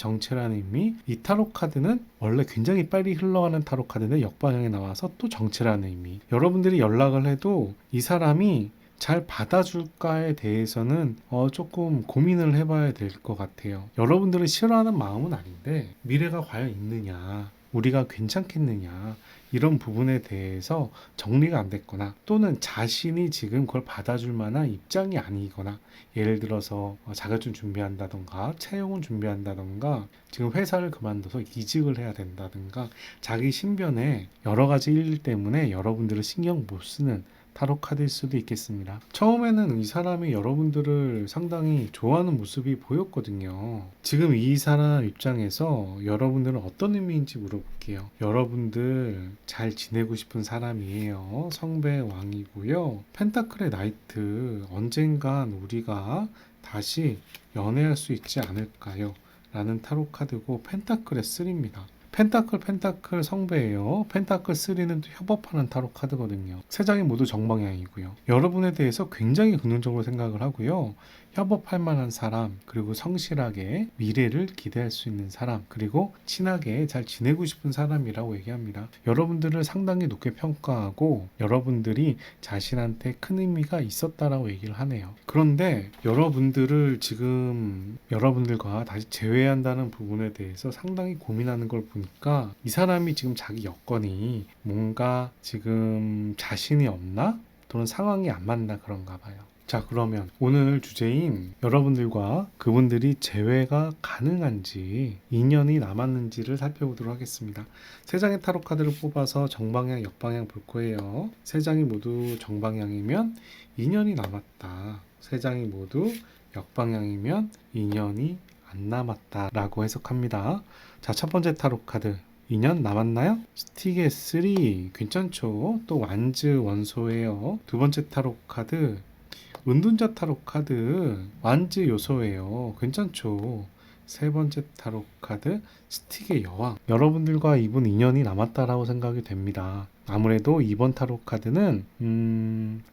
이 타로 카드는 원래 굉장히 빨리 흘러가는 타로 카드인데 역방향에 나와서 또 정체라는 의미. 여러분들이 연락을 해도 이 사람이 잘 받아줄까에 대해서는 조금 고민을 해봐야 될 것 같아요. 여러분들을 싫어하는 마음은 아닌데 미래가 과연 있느냐, 우리가 괜찮겠느냐, 이런 부분에 대해서 정리가 안 됐거나 또는 자신이 지금 그걸 받아줄 만한 입장이 아니거나, 예를 들어서 자격증 준비한다던가 채용을 준비한다던가 지금 회사를 그만둬서 이직을 해야 된다든가 자기 신변에 여러 가지 일 때문에 여러분들을 신경 못 쓰는 타로 카드일 수도 있겠습니다. 처음에는 이 사람이 여러분들을 상당히 좋아하는 모습이 보였거든요. 지금 이 사람 입장에서 여러분들은 어떤 의미인지 물어볼게요. 여러분들 잘 지내고 싶은 사람이에요. 성배 왕이고요. 펜타클의 나이트, 언젠간 우리가 다시 연애할 수 있지 않을까요? 라는 타로 카드고, 펜타클의 3입니다. 펜타클 성배예요. 펜타클 3는 또 협업하는 타로 카드거든요. 세 장이 모두 정방향이고요. 여러분에 대해서 굉장히 긍정적으로 생각을 하고요. 협업할 만한 사람, 그리고 성실하게 미래를 기대할 수 있는 사람, 그리고 친하게 잘 지내고 싶은 사람이라고 얘기합니다. 여러분들을 상당히 높게 평가하고 여러분들이 자신한테 큰 의미가 있었다라고 얘기를 하네요. 그런데 여러분들을 지금 여러분들과 다시 재회한다는 부분에 대해서 상당히 고민하는 걸 보니까 이 사람이 지금 자기 여건이 뭔가 지금 자신이 없나? 또는 상황이 안 맞나 그런가 봐요. 자, 그러면 오늘 주제인 여러분들과 그분들이 재회가 가능한지, 인연이 남았는지를 살펴보도록 하겠습니다. 세 장의 타로 카드를 뽑아서 정방향, 역방향 볼 거예요. 세 장이 모두 정방향이면 인연이 남았다. 세 장이 모두 역방향이면 인연이 안 남았다 라고 해석합니다. 자, 첫 번째 타로 카드, 인연 남았나요? 스틱의 3, 괜찮죠? 또 완즈 원소예요. 두 번째 타로 카드, 은둔자 타로 카드, 완즈 요소예요. 괜찮죠? 세 번째 타로 카드, 스틱의 여왕. 여러분들과 이분 인연이 남았다라고 생각이 됩니다. 아무래도 이번 타로 카드는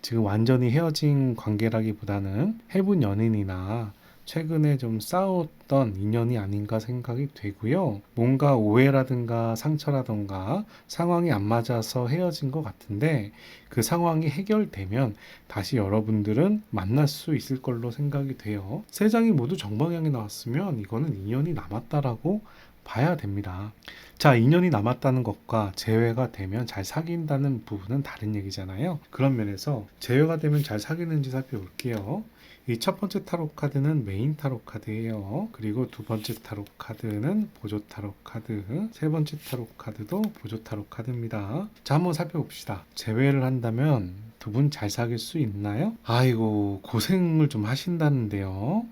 지금 완전히 헤어진 관계라기보다는 해분 연인이나 최근에 좀 싸웠던 인연이 아닌가 생각이 되고요. 뭔가 오해라든가 상처라든가 상황이 안 맞아서 헤어진 것 같은데, 그 상황이 해결되면 다시 여러분들은 만날 수 있을 걸로 생각이 돼요. 세 장이 모두 정방향이 나왔으면 이거는 인연이 남았다라고 봐야 됩니다. 자, 인연이 남았다는 것과 재회가 되면 잘 사귄다는 부분은 다른 얘기잖아요. 그런 면에서 재회가 되면 잘 사귀는지 살펴볼게요. 이 첫 번째 타로 카드는 메인 타로 카드예요. 그리고 두 번째 타로 카드는 보조 타로 카드, 세 번째 타로 카드도 보조 타로 카드입니다. 자, 한번 살펴봅시다. 재회를 한다면 두 분 잘 사귈 수 있나요? 아이고, 고생을 좀 하신다는데요.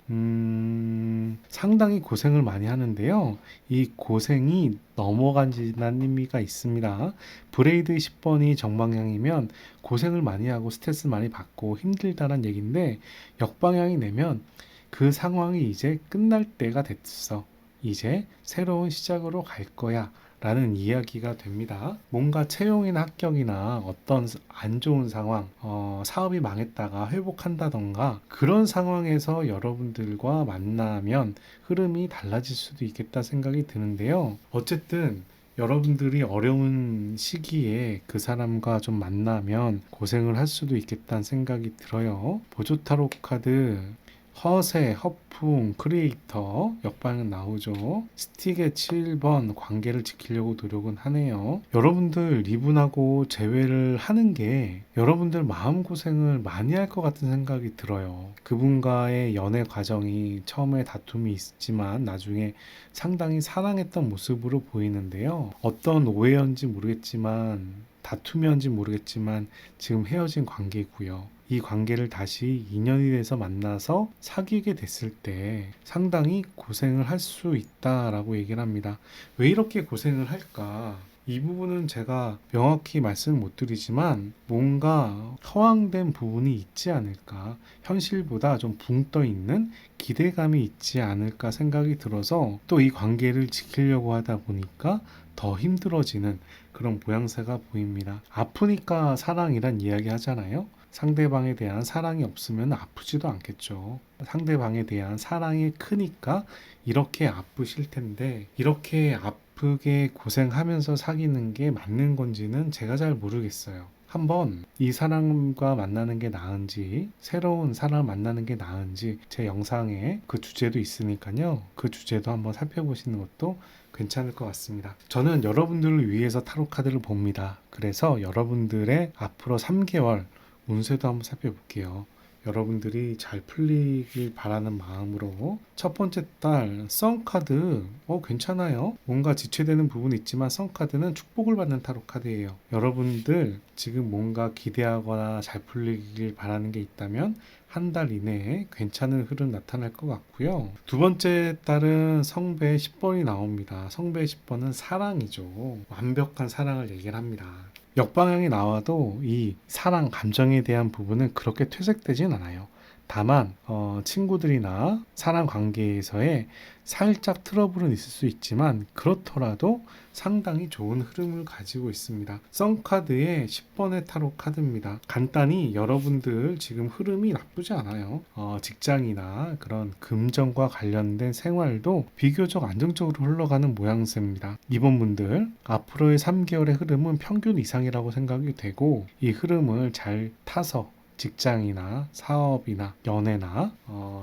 상당히 고생을 많이 하는데요. 이 고생이 넘어간다는 의미가 있습니다. 브레이드 10번이 정방향이면 고생을 많이 하고 스트레스 많이 받고 힘들다는 얘기인데, 역방향이 되면 그 상황이 이제 끝날 때가 됐어. 이제 새로운 시작으로 갈 거야. 라는 이야기가 됩니다. 뭔가 채용이나 합격이나 어떤 안 좋은 상황, 사업이 망했다가 회복한다던가 그런 상황에서 여러분들과 만나면 흐름이 달라질 수도 있겠다 생각이 드는데요. 어쨌든 여러분들이 어려운 시기에 그 사람과 좀 만나면 고생을 할 수도 있겠다는 생각이 들어요. 보조 타로 카드, 허세, 허풍, 크리에이터 역방은 나오죠. 스틱의 7번, 관계를 지키려고 노력은 하네요. 여러분들 이분하고 재회를 하는 게 여러분들 마음고생을 많이 할 것 같은 생각이 들어요. 그분과의 연애 과정이 처음에 다툼이 있지만 나중에 상당히 사랑했던 모습으로 보이는데요. 어떤 오해였는지 모르겠지만, 다툼이었는지 모르겠지만 지금 헤어진 관계고요. 이 관계를 다시 인연이 돼서 만나서 사귀게 됐을 때 상당히 고생을 할 수 있다라고 얘기를 합니다. 왜 이렇게 고생을 할까? 이 부분은 제가 명확히 말씀을 못 드리지만 뭔가 허황된 부분이 있지 않을까, 현실보다 좀 붕 떠 있는 기대감이 있지 않을까 생각이 들어서 또 이 관계를 지키려고 하다 보니까 더 힘들어지는 그런 모양새가 보입니다. 아프니까 사랑이란 이야기 하잖아요. 상대방에 대한 사랑이 없으면 아프지도 않겠죠. 상대방에 대한 사랑이 크니까 이렇게 아프실 텐데, 이렇게 아프게 고생하면서 사귀는 게 맞는 건지는 제가 잘 모르겠어요. 한번 이 사람과 만나는 게 나은지 새로운 사람을 만나는 게 나은지 제 영상에 그 주제도 있으니까요. 그 주제도 한번 살펴보시는 것도 괜찮을 것 같습니다. 저는 여러분들을 위해서 타로 카드를 봅니다. 그래서 여러분들의 앞으로 3개월 운세도 한번 살펴볼게요. 여러분들이 잘 풀리길 바라는 마음으로 첫 번째 달 썬카드 괜찮아요. 뭔가 지체되는 부분이 있지만 썬카드는 축복을 받는 타로 카드예요. 여러분들 지금 뭔가 기대하거나 잘 풀리길 바라는 게 있다면 한 달 이내에 괜찮은 흐름 나타날 것 같고요. 두 번째 달은 성배 10번이 나옵니다. 성배 10번은 사랑이죠. 완벽한 사랑을 얘기를 합니다. 역방향이 나와도 이 사랑, 감정에 대한 부분은 그렇게 퇴색되진 않아요. 다만 친구들이나 사람 관계에서의 살짝 트러블은 있을 수 있지만 그렇더라도 상당히 좋은 흐름을 가지고 있습니다. 썬카드의 10번의 타로 카드입니다. 간단히 여러분들 지금 흐름이 나쁘지 않아요. 직장이나 그런 금전과 관련된 생활도 비교적 안정적으로 흘러가는 모양새입니다. 이번 분들 앞으로의 3개월의 흐름은 평균 이상이라고 생각이 되고 이 흐름을 잘 타서 직장이나 사업이나 연애나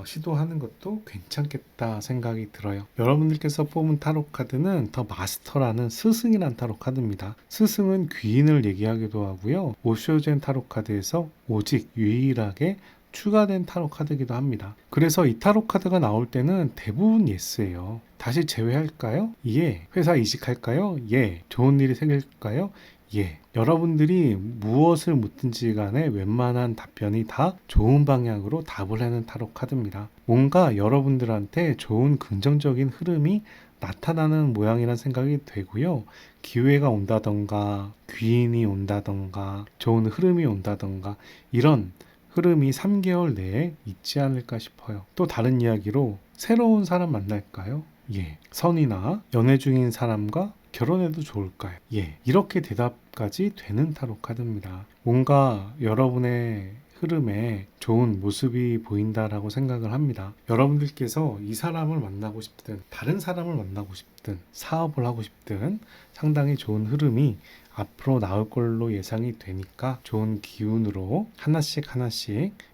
시도하는 것도 괜찮겠다 생각이 들어요. 여러분들께서 뽑은 타로 카드는 더 마스터라는 스승이란 타로 카드입니다. 스승은 귀인을 얘기하기도 하고요. 오쇼젠 타로 카드에서 오직 유일하게 추가된 타로 카드이기도 합니다. 그래서 이 타로 카드가 나올 때는 대부분 예스예요. 다시 재회할까요? 예. 회사 이직할까요? 예. 좋은 일이 생길까요? 예. 여러분들이 무엇을 묻든지 간에 웬만한 답변이 다 좋은 방향으로 답을 하는 타로 카드입니다. 뭔가 여러분들한테 좋은 긍정적인 흐름이 나타나는 모양이라는 생각이 되고요. 기회가 온다던가 귀인이 온다던가 좋은 흐름이 온다던가 이런 흐름이 3개월 내에 있지 않을까 싶어요. 또 다른 이야기로 새로운 사람 만날까요? 예. 선이나 연애 중인 사람과 결혼해도 좋을까요? 예. 이렇게 대답까지 되는 타로 카드입니다. 뭔가 여러분의 흐름에 좋은 모습이 보인다라고 생각을 합니다. 여러분들께서 이 사람을 만나고 싶든 다른 사람을 만나고 싶든 사업을 하고 싶든 상당히 좋은 흐름이 앞으로 나올 걸로 예상이 되니까 좋은 기운으로 하나씩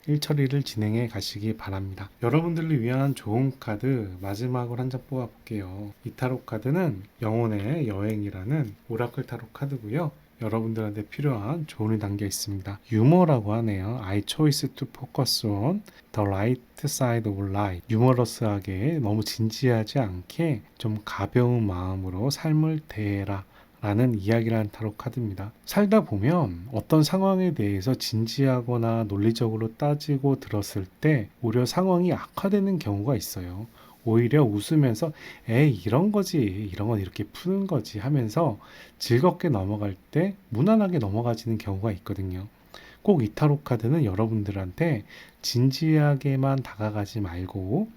일처리를 진행해 가시기 바랍니다. 여러분들을 위한 좋은 카드 마지막으로 한 장 뽑아 볼게요. 이 타로 카드는 영혼의 여행이라는 오라클 타로 카드고요. 여러분들한테 필요한 조언이 담겨 있습니다. 유머라고 하네요. I chose to focus on the right side of life. 유머러스하게 너무 진지하지 않게 좀 가벼운 마음으로 삶을 대해라 라는 이야기를 한 타로 카드입니다. 살다 보면 어떤 상황에 대해서 진지하거나 논리적으로 따지고 들었을 때 오히려 상황이 악화되는 경우가 있어요. 오히려 웃으면서 에이 이런 거지 이런 건 이렇게 푸는 거지 하면서 즐겁게 넘어갈 때 무난하게 넘어가지는 경우가 있거든요. 꼭 이 타로 카드는 여러분들한테 진지하게만 다가가지 말고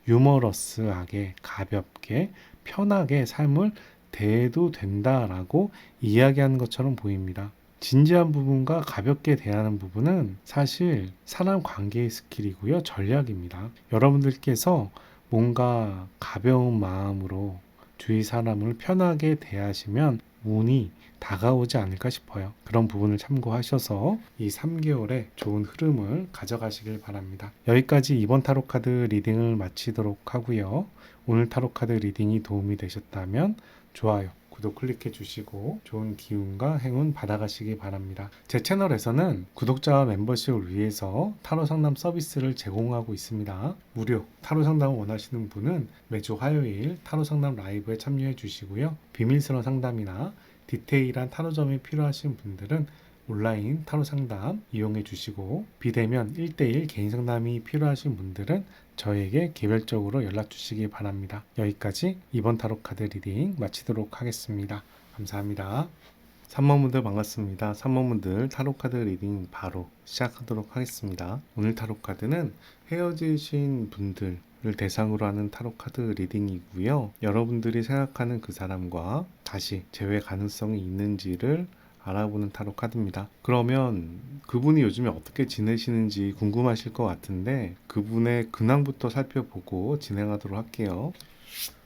유머러스하게 가볍게 편하게 삶을 대해도 된다라고 이야기하는 것처럼 보입니다. 진지한 부분과 가볍게 대하는 부분은 사실 사람 관계의 스킬이고요. 전략입니다. 여러분들께서 뭔가 가벼운 마음으로 주위 사람을 편하게 대하시면 운이 다가오지 않을까 싶어요. 그런 부분을 참고하셔서 이 3개월에 좋은 흐름을 가져가시길 바랍니다. 여기까지 이번 타로카드 리딩을 마치도록 하고요. 오늘 타로카드 리딩이 도움이 되셨다면 좋아요, 구독 클릭해 주시고 좋은 기운과 행운 받아가시기 바랍니다. 제 채널에서는 구독자와 멤버십을 위해서 타로 상담 서비스를 제공하고 있습니다. 무료 타로 상담을 원하시는 분은 매주 화요일 타로 상담 라이브에 참여해 주시고요. 비밀스러운 상담이나 디테일한 타로점이 필요하신 분들은 온라인 타로 상담 이용해 주시고 비대면 1대1 개인 상담이 필요하신 분들은 저에게 개별적으로 연락 주시기 바랍니다. 여기까지 이번 타로 카드 리딩 마치도록 하겠습니다. 감사합니다. 3번분들 반갑습니다. 3번분들 타로 카드 리딩 바로 시작하도록 하겠습니다. 오늘 타로 카드는 헤어지신 분들 을 대상으로 하는 타로 카드 리딩이고요. 여러분들이 생각하는 그 사람과 다시 재회 가능성이 있는지를 알아보는 타로 카드입니다. 그러면 그분이 요즘에 어떻게 지내시는지 궁금하실 것 같은데 그분의 근황부터 살펴보고 진행하도록 할게요.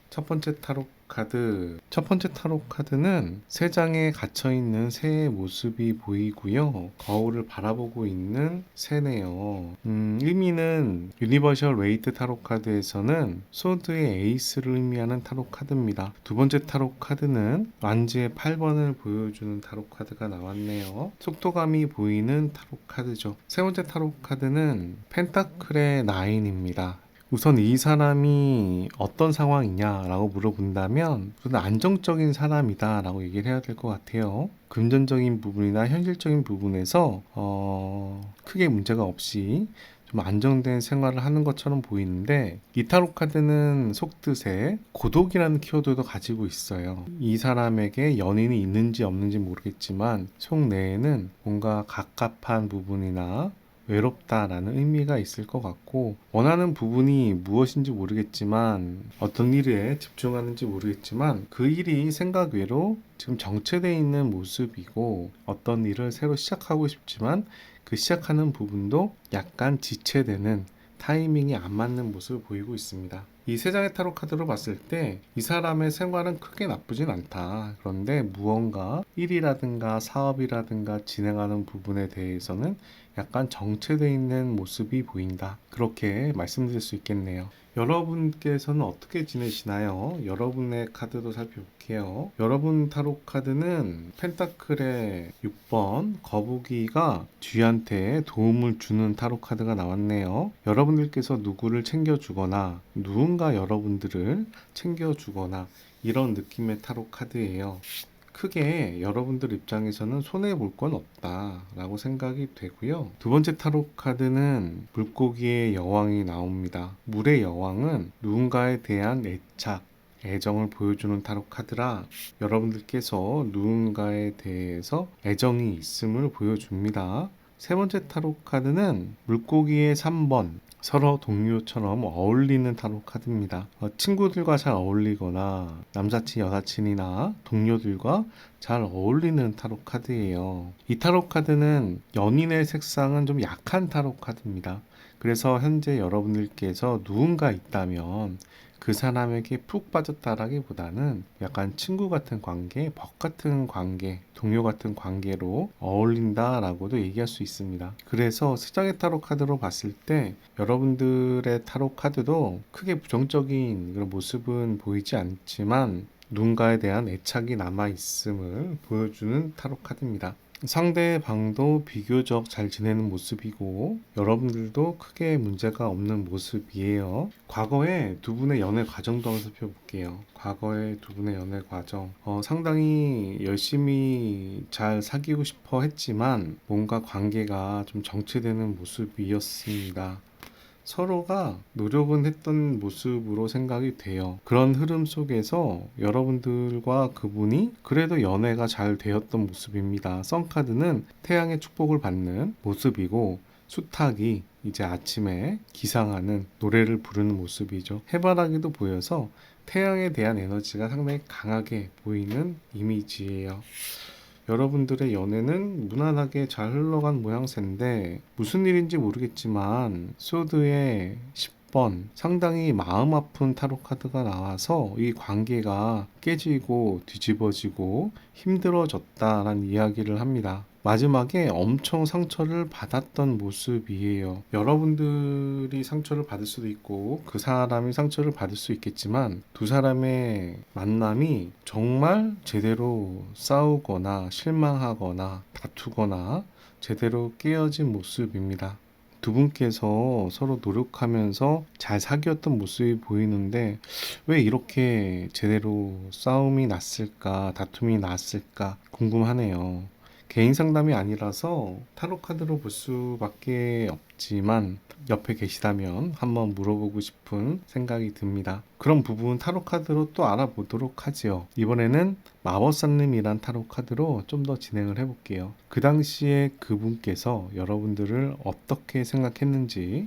첫 번째 타로 카드. 첫 번째 타로 카드는 세 장에 갇혀있는 새의 모습이 보이고요. 거울을 바라보고 있는 새네요. 의미는 유니버셜 웨이트 타로 카드에서는 소드의 에이스를 의미하는 타로 카드입니다. 두 번째 타로 카드는 완지의 8번을 보여주는 타로 카드가 나왔네요. 속도감이 보이는 타로 카드죠. 세 번째 타로 카드는 펜타클의 9입니다. 우선 이 사람이 어떤 상황이냐라고 물어본다면 우선 안정적인 사람이다 라고 얘기를 해야 될 것 같아요. 금전적인 부분이나 현실적인 부분에서 크게 문제가 없이 좀 안정된 생활을 하는 것처럼 보이는데, 이 타로 카드는 속뜻에 고독이라는 키워드도 가지고 있어요. 이 사람에게 연인이 있는지 없는지 모르겠지만 속 내에는 뭔가 갑갑한 부분이나 외롭다라는 의미가 있을 것 같고, 원하는 부분이 무엇인지 모르겠지만, 어떤 일에 집중하는지 모르겠지만 그 일이 생각 외로 지금 정체되어 있는 모습이고, 어떤 일을 새로 시작하고 싶지만 그 시작하는 부분도 약간 지체되는, 타이밍이 안 맞는 모습을 보이고 있습니다. 이 세 장의 타로 카드로 봤을 때 이 사람의 생활은 크게 나쁘진 않다. 그런데 무언가 일이라든가 사업이라든가 진행하는 부분에 대해서는 약간 정체되어 있는 모습이 보인다. 그렇게 말씀드릴 수 있겠네요. 여러분께서는 어떻게 지내시나요? 여러분의 카드도 살펴볼게요. 여러분 타로 카드는 펜타클의 6번 거북이가 쥐한테 도움을 주는 타로 카드가 나왔네요. 여러분들께서 누구를 챙겨주거나 누군가 여러분들을 챙겨주거나 이런 느낌의 타로 카드예요. 크게 여러분들 입장에서는 손해볼 건 없다 라고 생각이 되고요. 두 번째 타로 카드는 물고기의 여왕이 나옵니다. 물의 여왕은 누군가에 대한 애착, 애정을 보여주는 타로 카드라 여러분들께서 누군가에 대해서 애정이 있음을 보여줍니다. 세 번째 타로 카드는 물고기의 3번, 서로 동료처럼 어울리는 타로 카드입니다. 친구들과 잘 어울리거나 남사친, 여사친이나 동료들과 잘 어울리는 타로 카드예요. 이 타로 카드는 연인의 색상은 좀 약한 타로 카드입니다. 그래서 현재 여러분들께서 누군가 있다면 그 사람에게 푹 빠졌다라기보다는 약간 친구 같은 관계, 벅 같은 관계, 동료 같은 관계로 어울린다라고도 얘기할 수 있습니다. 그래서 세 장의 타로 카드로 봤을 때 여러분들의 타로 카드도 크게 부정적인 그런 모습은 보이지 않지만 누군가에 대한 애착이 남아 있음을 보여주는 타로 카드입니다. 상대방도 비교적 잘 지내는 모습이고 여러분들도 크게 문제가 없는 모습이에요. 과거에 두 분의 연애 과정도 한번 살펴볼게요. 과거의 두 분의 연애 과정, 상당히 열심히 잘 사귀고 싶어 했지만 뭔가 관계가 좀 정체되는 모습이었습니다. 서로가 노력은 했던 모습으로 생각이 돼요. 그런 흐름 속에서 여러분들과 그분이 그래도 연애가 잘 되었던 모습입니다. 썬카드는 태양의 축복을 받는 모습이고, 수탉이 이제 아침에 기상하는 노래를 부르는 모습이죠. 해바라기도 보여서 태양에 대한 에너지가 상당히 강하게 보이는 이미지예요. 여러분들의 연애는 무난하게 잘 흘러간 모양새인데 무슨 일인지 모르겠지만 소드의 10번, 상당히 마음 아픈 타로 카드가 나와서 이 관계가 깨지고 뒤집어지고 힘들어졌다라는 이야기를 합니다. 마지막에 엄청 상처를 받았던 모습이에요. 여러분들이 상처를 받을 수도 있고 그 사람이 상처를 받을 수 있겠지만 두 사람의 만남이 정말 제대로 싸우거나 실망하거나 다투거나 제대로 깨어진 모습입니다. 두 분께서 서로 노력하면서 잘 사귀었던 모습이 보이는데 왜 이렇게 제대로 싸움이 났을까, 다툼이 났을까 궁금하네요. 개인 상담이 아니라서 타로 카드로 볼 수밖에 없지만 옆에 계시다면 한번 물어보고 싶은 생각이 듭니다. 그런 부분 타로 카드로 또 알아보도록 하지요. 이번에는 마법사님이란 타로 카드로 좀 더 진행을 해볼게요. 그 당시에 그분께서 여러분들을 어떻게 생각했는지,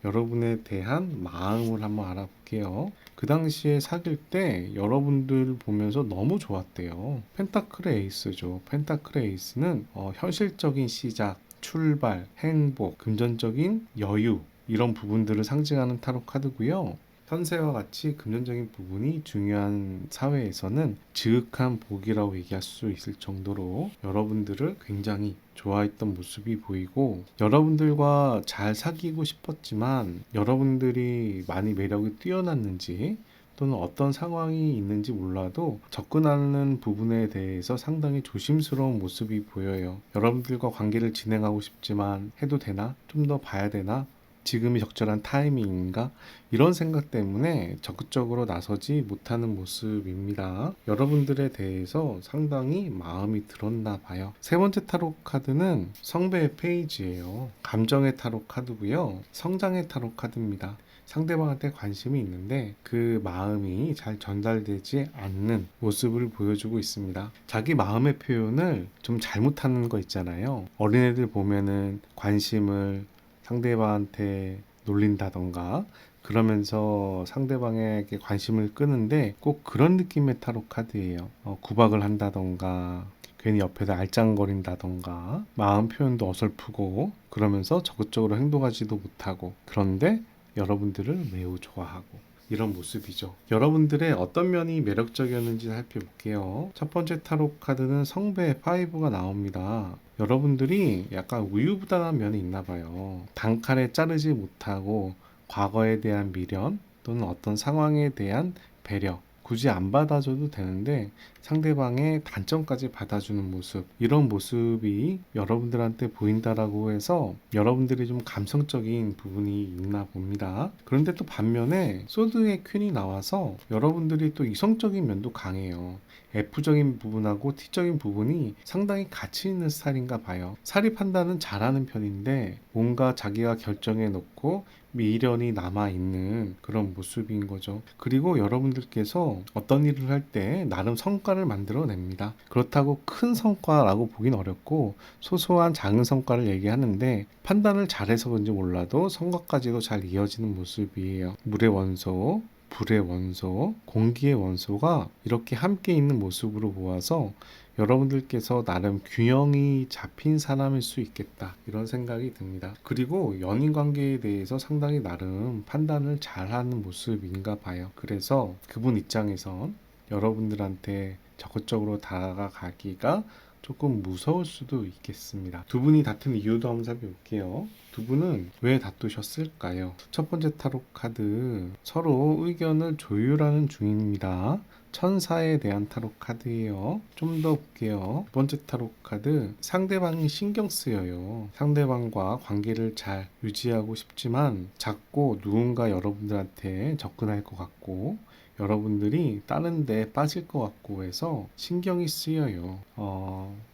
여러분에 대한 마음을 한번 알아볼게요. 그 당시에 사귈 때 여러분들 보면서 너무 좋았대요. 펜타클의 에이스죠. 펜타클의 에이스는 현실적인 시작, 출발, 행복, 금전적인 여유 이런 부분들을 상징하는 타로 카드고요. 현세와 같이 금전적인 부분이 중요한 사회에서는 지극한 복이라고 얘기할 수 있을 정도로 여러분들을 굉장히 좋아했던 모습이 보이고, 여러분들과 잘 사귀고 싶었지만 여러분들이 많이 매력이 뛰어났는지 또는 어떤 상황이 있는지 몰라도 접근하는 부분에 대해서 상당히 조심스러운 모습이 보여요. 여러분들과 관계를 진행하고 싶지만 해도 되나? 좀 더 봐야 되나? 지금이 적절한 타이밍인가? 이런 생각 때문에 적극적으로 나서지 못하는 모습입니다. 여러분들에 대해서 상당히 마음이 들었나 봐요. 세 번째 타로 카드는 성배의 페이지예요. 감정의 타로 카드고요. 성장의 타로 카드입니다. 상대방한테 관심이 있는데 그 마음이 잘 전달되지 않는 모습을 보여주고 있습니다. 자기 마음의 표현을 좀 잘못하는 거 있잖아요. 어린애들 보면은 관심을 상대방한테 놀린다던가 그러면서 상대방에게 관심을 끄는데 꼭 그런 느낌의 타로 카드예요. 구박을 한다던가 괜히 옆에서 알짱거린다던가 마음 표현도 어설프고 그러면서 적극적으로 행동하지도 못하고, 그런데 여러분들을 매우 좋아하고, 이런 모습이죠. 여러분들의 어떤 면이 매력적이었는지 살펴볼게요. 첫 번째 타로 카드는 성배 5가 나옵니다. 여러분들이 약간 우유부단한 면이 있나 봐요. 단칼에 자르지 못하고 과거에 대한 미련 또는 어떤 상황에 대한 배려, 굳이 안 받아줘도 되는데 상대방의 단점까지 받아주는 모습, 이런 모습이 여러분들한테 보인다라고 해서 여러분들이 좀 감성적인 부분이 있나 봅니다. 그런데 또 반면에 소드의 퀸이 나와서 여러분들이 또 이성적인 면도 강해요. F적인 부분하고 T적인 부분이 상당히 가치 있는 스타일인가 봐요. 사리 판단은 잘하는 편인데 뭔가 자기가 결정해 놓고 미련이 남아있는 그런 모습인 거죠. 그리고 여러분들께서 어떤 일을 할 때 나름 성과를 만들어냅니다. 그렇다고 큰 성과라고 보긴 어렵고 소소한 작은 성과를 얘기하는데 판단을 잘해서 그런지 몰라도 성과까지도 잘 이어지는 모습이에요. 물의 원소, 불의 원소, 공기의 원소가 이렇게 함께 있는 모습으로 보아서 여러분들께서 나름 균형이 잡힌 사람일 수 있겠다, 이런 생각이 듭니다. 그리고 연인 관계에 대해서 상당히 나름 판단을 잘하는 모습인가 봐요. 그래서 그분 입장에선 여러분들한테 적극적으로 다가가기가 조금 무서울 수도 있겠습니다. 두 분이 다툰 이유도 한번 살펴볼게요. 두 분은 왜 다투셨을까요? 첫 번째 타로 카드, 서로 의견을 조율하는 중입니다. 천사에 대한 타로 카드예요. 좀 더 볼게요. 두 번째 타로 카드, 상대방이 신경 쓰여요. 상대방과 관계를 잘 유지하고 싶지만 자꾸 누군가 여러분들한테 접근할 것 같고 여러분들이 다른 데 빠질 것 같고 해서 신경이 쓰여요.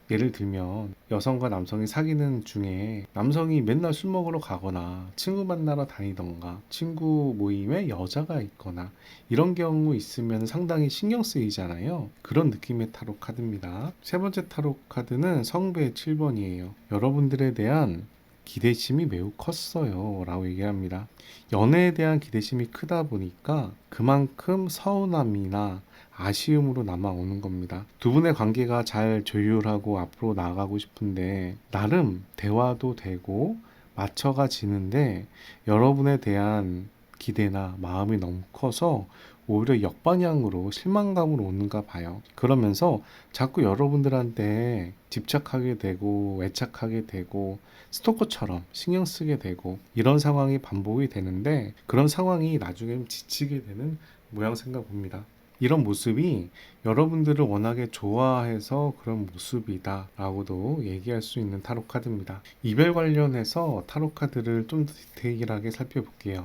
예를 들면 여성과 남성이 사귀는 중에 남성이 맨날 술 먹으러 가거나 친구 만나러 다니던가 친구 모임에 여자가 있거나 이런 경우 있으면 상당히 신경 쓰이잖아요. 그런 느낌의 타로 카드입니다. 세 번째 타로 카드는 성배 7번이에요. 여러분들에 대한 기대심이 매우 컸어요 라고 얘기합니다. 연애에 대한 기대심이 크다 보니까 그만큼 서운함이나 아쉬움으로 남아오는 겁니다. 두 분의 관계가 잘 조율하고 앞으로 나아가고 싶은데 나름 대화도 되고 맞춰가 지는데 여러분에 대한 기대나 마음이 너무 커서 오히려 역방향으로 실망감으로 오는가 봐요. 그러면서 자꾸 여러분들한테 집착하게 되고 애착하게 되고 스토커처럼 신경 쓰게 되고 이런 상황이 반복이 되는데 그런 상황이 나중에 지치게 되는 모양새인가 봅니다. 이런 모습이 여러분들을 워낙에 좋아해서 그런 모습이다 라고도 얘기할 수 있는 타로 카드입니다. 이별 관련해서 타로 카드를 좀 더 디테일하게 살펴볼게요.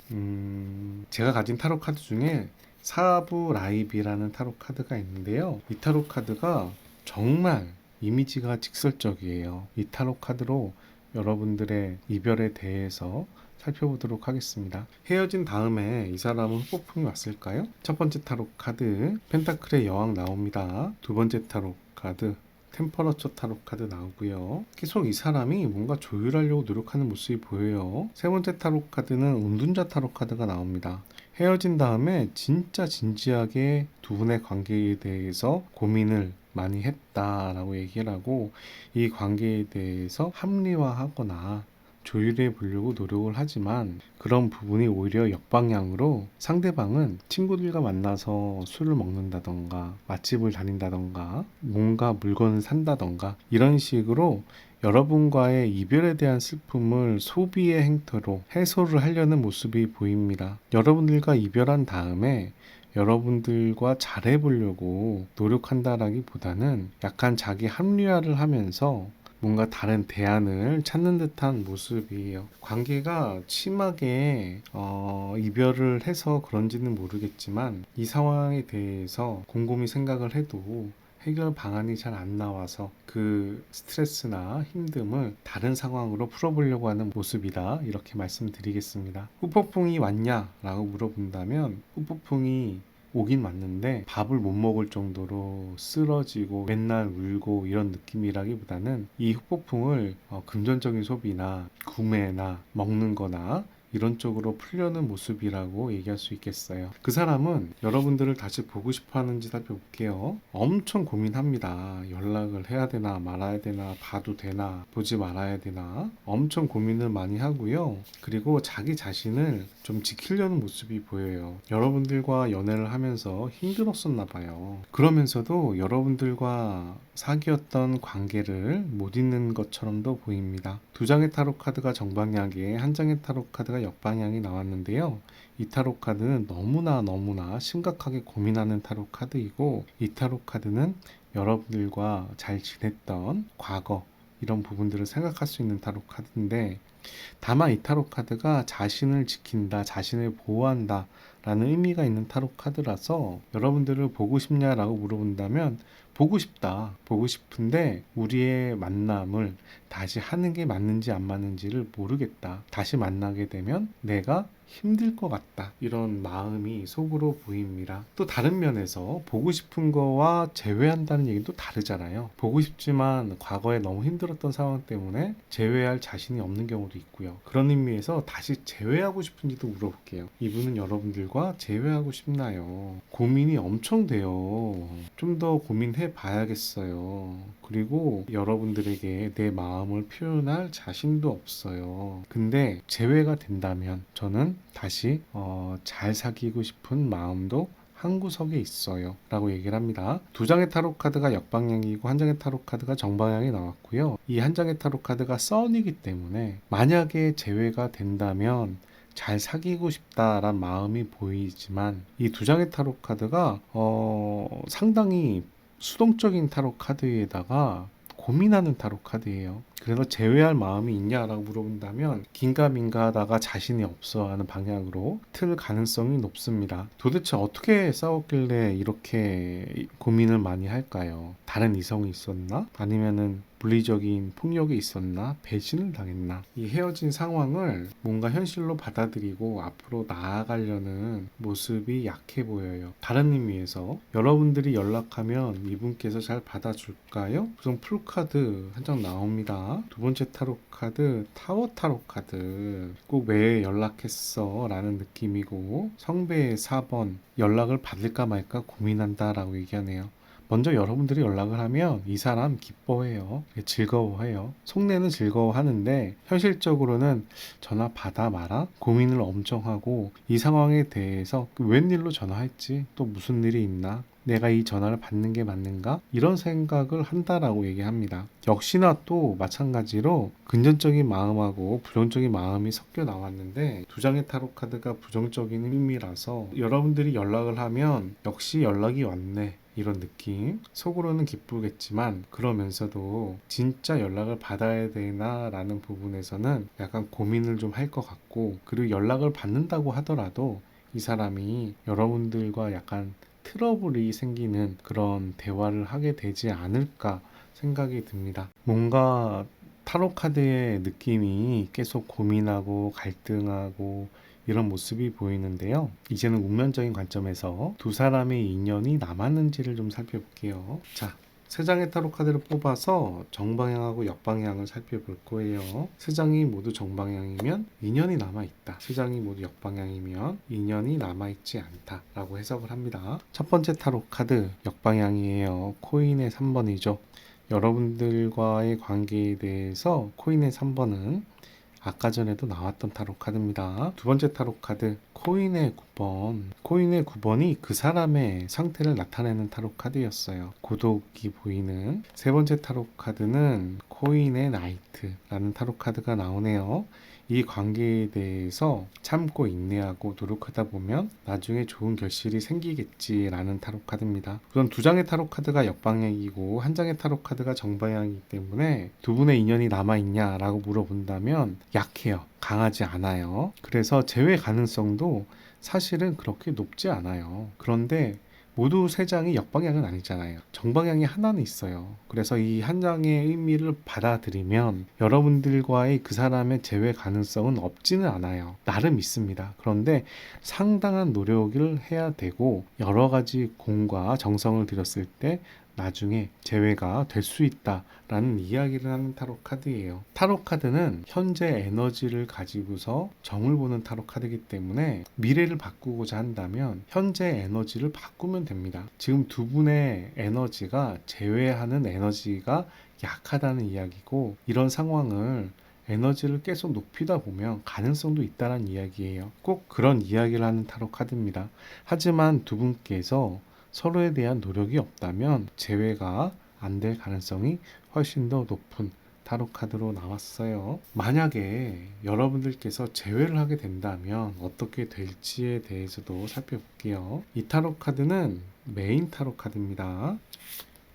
제가 가진 타로 카드 중에 사부 라이비라는 타로 카드가 있는데요. 이 타로 카드가 정말 이미지가 직설적이에요. 이 타로 카드로 여러분들의 이별에 대해서 살펴보도록 하겠습니다. 헤어진 다음에 이 사람은 후폭풍이 왔을까요? 첫 번째 타로 카드 펜타클의 여왕 나옵니다. 두 번째 타로 카드 템퍼러처 타로 카드 나오고요. 계속 이 사람이 뭔가 조율하려고 노력하는 모습이 보여요. 세 번째 타로 카드는 운둔자 타로 카드가 나옵니다. 헤어진 다음에 진짜 진지하게 두 분의 관계에 대해서 고민을 많이 했다라고 얘기를 하고 이 관계에 대해서 합리화하거나 조율해 보려고 노력을 하지만 그런 부분이 오히려 역방향으로 상대방은 친구들과 만나서 술을 먹는다던가 맛집을 다닌다던가 뭔가 물건을 산다던가 이런 식으로 여러분과의 이별에 대한 슬픔을 소비의 행태로 해소를 하려는 모습이 보입니다. 여러분들과 이별한 다음에 여러분들과 잘해보려고 노력한다라기보다는 약간 자기 합리화를 하면서 뭔가 다른 대안을 찾는 듯한 모습이에요. 관계가 심하게 이별을 해서 그런지는 모르겠지만 이 상황에 대해서 곰곰이 생각을 해도 해결 방안이 잘 안 나와서 그 스트레스나 힘듦을 다른 상황으로 풀어보려고 하는 모습이다. 이렇게 말씀드리겠습니다. 후폭풍이 왔냐? 라고 물어본다면 후폭풍이 오긴 왔는데 밥을 못 먹을 정도로 쓰러지고 맨날 울고 이런 느낌이라기보다는 이 후폭풍을 금전적인 소비나 구매나 먹는 거나 이런 쪽으로 풀려는 모습이라고 얘기할 수 있겠어요. 그 사람은 여러분들을 다시 보고 싶어 하는지 살펴볼게요. 엄청 고민합니다. 연락을 해야 되나 말아야 되나, 봐도 되나 보지 말아야 되나 엄청 고민을 많이 하고요. 그리고 자기 자신을 좀 지키려는 모습이 보여요. 여러분들과 연애를 하면서 힘들었었나 봐요. 그러면서도 여러분들과 사귀었던 관계를 못 잊는 것처럼도 보입니다. 두 장의 타로 카드가 정방향에 한 장의 타로 카드가 역방향이 나왔는데요. 이 타로 카드는 너무나 심각하게 고민하는 타로 카드이고, 이 타로 카드는 여러분들과 잘 지냈던 과거 이런 부분들을 생각할 수 있는 타로 카드인데, 다만 이 타로 카드가 자신을 지킨다, 자신을 보호한다 라는 의미가 있는 타로 카드라서 여러분들을 보고 싶냐라고 물어본다면 보고 싶다. 보고 싶은데 우리의 만남을 다시 하는 게 맞는지 안 맞는지를 모르겠다. 다시 만나게 되면 내가 힘들 것 같다. 이런 마음이 속으로 보입니다. 또 다른 면에서 보고 싶은 거와 제외한다는 얘기는 또 다르잖아요. 보고 싶지만 과거에 너무 힘들었던 상황 때문에 제외할 자신이 없는 경우도 있고요. 그런 의미에서 다시 제외하고 싶은지도 물어볼게요. 이분은 여러분들과 제외하고 싶나요? 고민이 엄청 돼요. 좀 더 고민해 봐야겠어요. 그리고 여러분들에게 내 마음을 표현할 자신도 없어요. 근데 제외가 된다면 저는 다시 잘 사귀고 싶은 마음도 한 구석에 있어요 라고 얘기를 합니다. 두 장의 타로 카드가 역방향이고 한 장의 타로 카드가 정방향이 나왔고요. 이 한 장의 타로 카드가 썬이기 때문에 만약에 제외가 된다면 잘 사귀고 싶다란 마음이 보이지만 이 두 장의 타로 카드가 상당히 수동적인 타로 카드에다가 고민하는 타로 카드예요. 그래서 제외할 마음이 있냐라고 물어본다면 긴가민가 하다가 자신이 없어 하는 방향으로 틀 가능성이 높습니다. 도대체 어떻게 싸웠길래 이렇게 고민을 많이 할까요? 다른 이성이 있었나? 아니면은 물리적인 폭력이 있었나? 배신을 당했나? 이 헤어진 상황을 뭔가 현실로 받아들이고 앞으로 나아가려는 모습이 약해 보여요. 다른 의미에서 여러분들이 연락하면 이분께서 잘 받아줄까요? 우선 풀카드 한 장 나옵니다. 두 번째 타로 카드 타워 타로 카드 꼭 왜 연락했어 라는 느낌이고, 성배의 4번 연락을 받을까 말까 고민한다 라고 얘기하네요. 먼저 여러분들이 연락을 하면 이 사람 기뻐해요. 즐거워해요. 속내는 즐거워하는데 현실적으로는 전화 받아 마라 고민을 엄청 하고, 이 상황에 대해서 웬일로 전화했지? 또 무슨 일이 있나? 내가 이 전화를 받는 게 맞는가? 이런 생각을 한다라고 얘기합니다. 역시나 또 마찬가지로 긍정적인 마음하고 부정적인 마음이 섞여 나왔는데, 두 장의 타로 카드가 부정적인 의미라서 여러분들이 연락을 하면 역시 연락이 왔네 이런 느낌, 속으로는 기쁘겠지만 그러면서도 진짜 연락을 받아야 되나 라는 부분에서는 약간 고민을 좀 할 것 같고, 그리고 연락을 받는다고 하더라도 이 사람이 여러분들과 약간 트러블이 생기는 그런 대화를 하게 되지 않을까 생각이 듭니다. 뭔가 타로 카드의 느낌이 계속 고민하고 갈등하고 이런 모습이 보이는데요. 이제는 운면적인 관점에서 두 사람의 인연이 남았는지를 좀 살펴볼게요. 자, 세 장의 타로 카드를 뽑아서 정방향하고 역방향을 살펴볼 거예요. 세 장이 모두 정방향이면 인연이 남아있다. 세 장이 모두 역방향이면 인연이 남아있지 않다 라고 해석을 합니다. 첫 번째 타로 카드 역방향이에요. 코인의 3번이죠. 여러분들과의 관계에 대해서 코인의 3번은 아까 전에도 나왔던 타로 카드입니다. 두 번째 타로 카드 코인의 9번. 코인의 9번이 그 사람의 상태를 나타내는 타로 카드였어요. 고독이 보이는. 세 번째 타로 카드는 코인의 나이트라는 타로 카드가 나오네요. 이 관계에 대해서 참고 인내하고 노력하다 보면 나중에 좋은 결실이 생기겠지라는 타로 카드입니다. 우선 두 장의 타로 카드가 역방향이고 한 장의 타로 카드가 정방향이기 때문에 두 분의 인연이 남아있냐라고 물어본다면 약해요. 강하지 않아요. 그래서 재회 가능성도 사실은 그렇게 높지 않아요. 그런데 모두 세 장이 역방향은 아니잖아요. 정방향이 하나는 있어요. 그래서 이 한 장의 의미를 받아들이면 여러분들과의 그 사람의 재회 가능성은 없지는 않아요. 나름 있습니다. 그런데 상당한 노력을 해야 되고 여러 가지 공과 정성을 들였을 때 나중에 재회가 될 수 있다라는 이야기를 하는 타로 카드예요. 타로 카드는 현재 에너지를 가지고서 점을 보는 타로 카드이기 때문에 미래를 바꾸고자 한다면 현재 에너지를 바꾸면 됩니다. 지금 두 분의 에너지가 재회하는 에너지가 약하다는 이야기고 이런 상황을 에너지를 계속 높이다 보면 가능성도 있다는 이야기예요. 꼭 그런 이야기를 하는 타로 카드입니다. 하지만 두 분께서 서로에 대한 노력이 없다면 재회가 안 될 가능성이 훨씬 더 높은 타로 카드로 나왔어요. 만약에 여러분들께서 재회를 하게 된다면 어떻게 될지에 대해서도 살펴볼게요. 이 타로 카드는 메인 타로 카드입니다.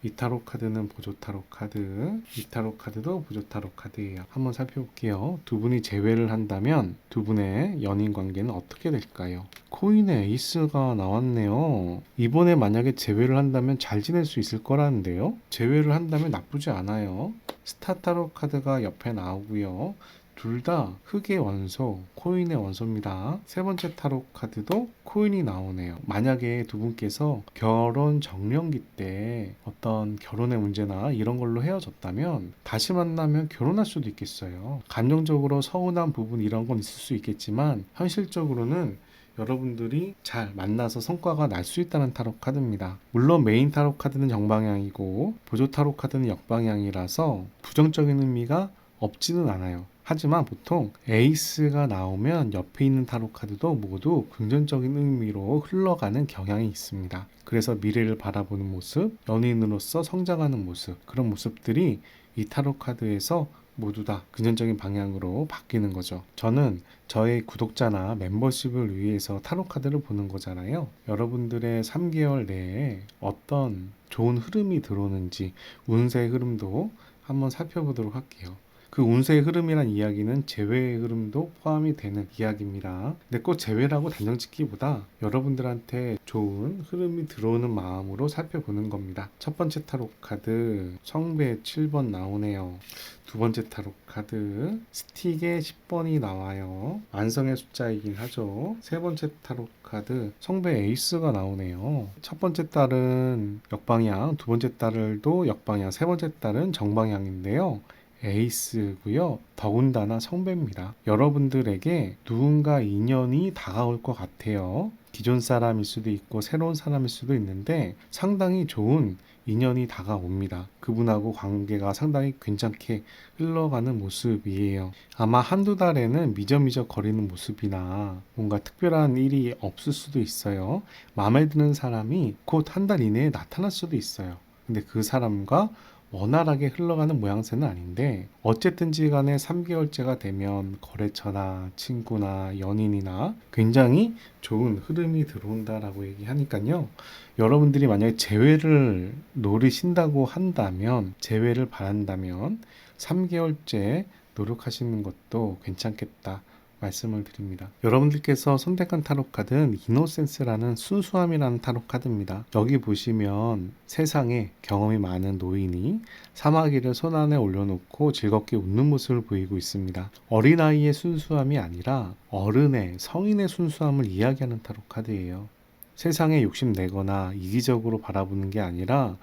이 타로 카드는 보조 타로 카드, 이 타로 카드도 보조 타로 카드예요. 한번 살펴볼게요. 두 분이 재회를 한다면 두 분의 연인 관계는 어떻게 될까요? 코인의 에이스가 나왔네요. 이번에 만약에 재회를 한다면 잘 지낼 수 있을 거라는데요. 재회를 한다면 나쁘지 않아요. 스타 타로 카드가 옆에 나오고요. 둘 다 흑의 원소, 코인의 원소입니다. 세 번째 타로 카드도 코인이 나오네요. 만약에 두 분께서 결혼 정년기 때 어떤 결혼의 문제나 이런 걸로 헤어졌다면 다시 만나면 결혼할 수도 있겠어요. 감정적으로 서운한 부분 이런 건 있을 수 있겠지만 현실적으로는 여러분들이 잘 만나서 성과가 날 수 있다는 타로 카드입니다. 물론 메인 타로 카드는 정방향이고 보조 타로 카드는 역방향이라서 부정적인 의미가 없지는 않아요. 하지만 보통 에이스가 나오면 옆에 있는 타로 카드도 모두 긍정적인 의미로 흘러가는 경향이 있습니다. 그래서 미래를 바라보는 모습, 연인으로서 성장하는 모습, 그런 모습들이 이 타로 카드에서 모두 다 긍정적인 방향으로 바뀌는 거죠. 저는 저의 구독자나 멤버십을 위해서 타로 카드를 보는 거잖아요. 여러분들의 3개월 내에 어떤 좋은 흐름이 들어오는지 운세의 흐름도 한번 살펴보도록 할게요. 그 운세의 흐름이란 이야기는 재회의 흐름도 포함이 되는 이야기입니다. 근데 꼭 재회라고 단정 짓기보다 여러분들한테 좋은 흐름이 들어오는 마음으로 살펴보는 겁니다. 첫 번째 타로 카드 성배 7번 나오네요. 두 번째 타로 카드 스틱의 10번이 나와요. 완성의 숫자이긴 하죠. 세 번째 타로 카드 성배 에이스가 나오네요. 첫 번째 달은 역방향, 두 번째 달도 역방향, 세 번째 달은 정방향인데요. 에이스고요. 더군다나 성배입니다. 여러분들에게 누군가 인연이 다가올 것 같아요. 기존 사람일 수도 있고 새로운 사람일 수도 있는데 상당히 좋은 인연이 다가옵니다. 그분하고 관계가 상당히 괜찮게 흘러가는 모습이에요. 아마 한두 달에는 미적미적 거리는 모습이나 뭔가 특별한 일이 없을 수도 있어요. 마음에 드는 사람이 곧 한 달 이내에 나타날 수도 있어요. 근데 그 사람과 원활하게 흘러가는 모양새는 아닌데 어쨌든지 간에 3개월째가 되면 거래처나 친구나 연인이나 굉장히 좋은 흐름이 들어온다라고 얘기하니까요. 여러분들이 만약에 재회를 노리신다고 한다면 재회를 바란다면 3개월째 노력하시는 것도 괜찮겠다 말씀을 드립니다. 여러분들께서 선택한 타로 카드는 이노센스라는 순수함이라는 타로 카드입니다. 여기 보시면 세상에 경험이 많은 노인이 사마귀를 손 안에 올려놓고 즐겁게 웃는 모습을 보이고 있습니다. 어린아이의 순수함이 아니라 어른의 성인의 순수함을 이야기하는 타로 카드예요. 세상에 욕심내거나 이기적으로 바라보는 게 아니라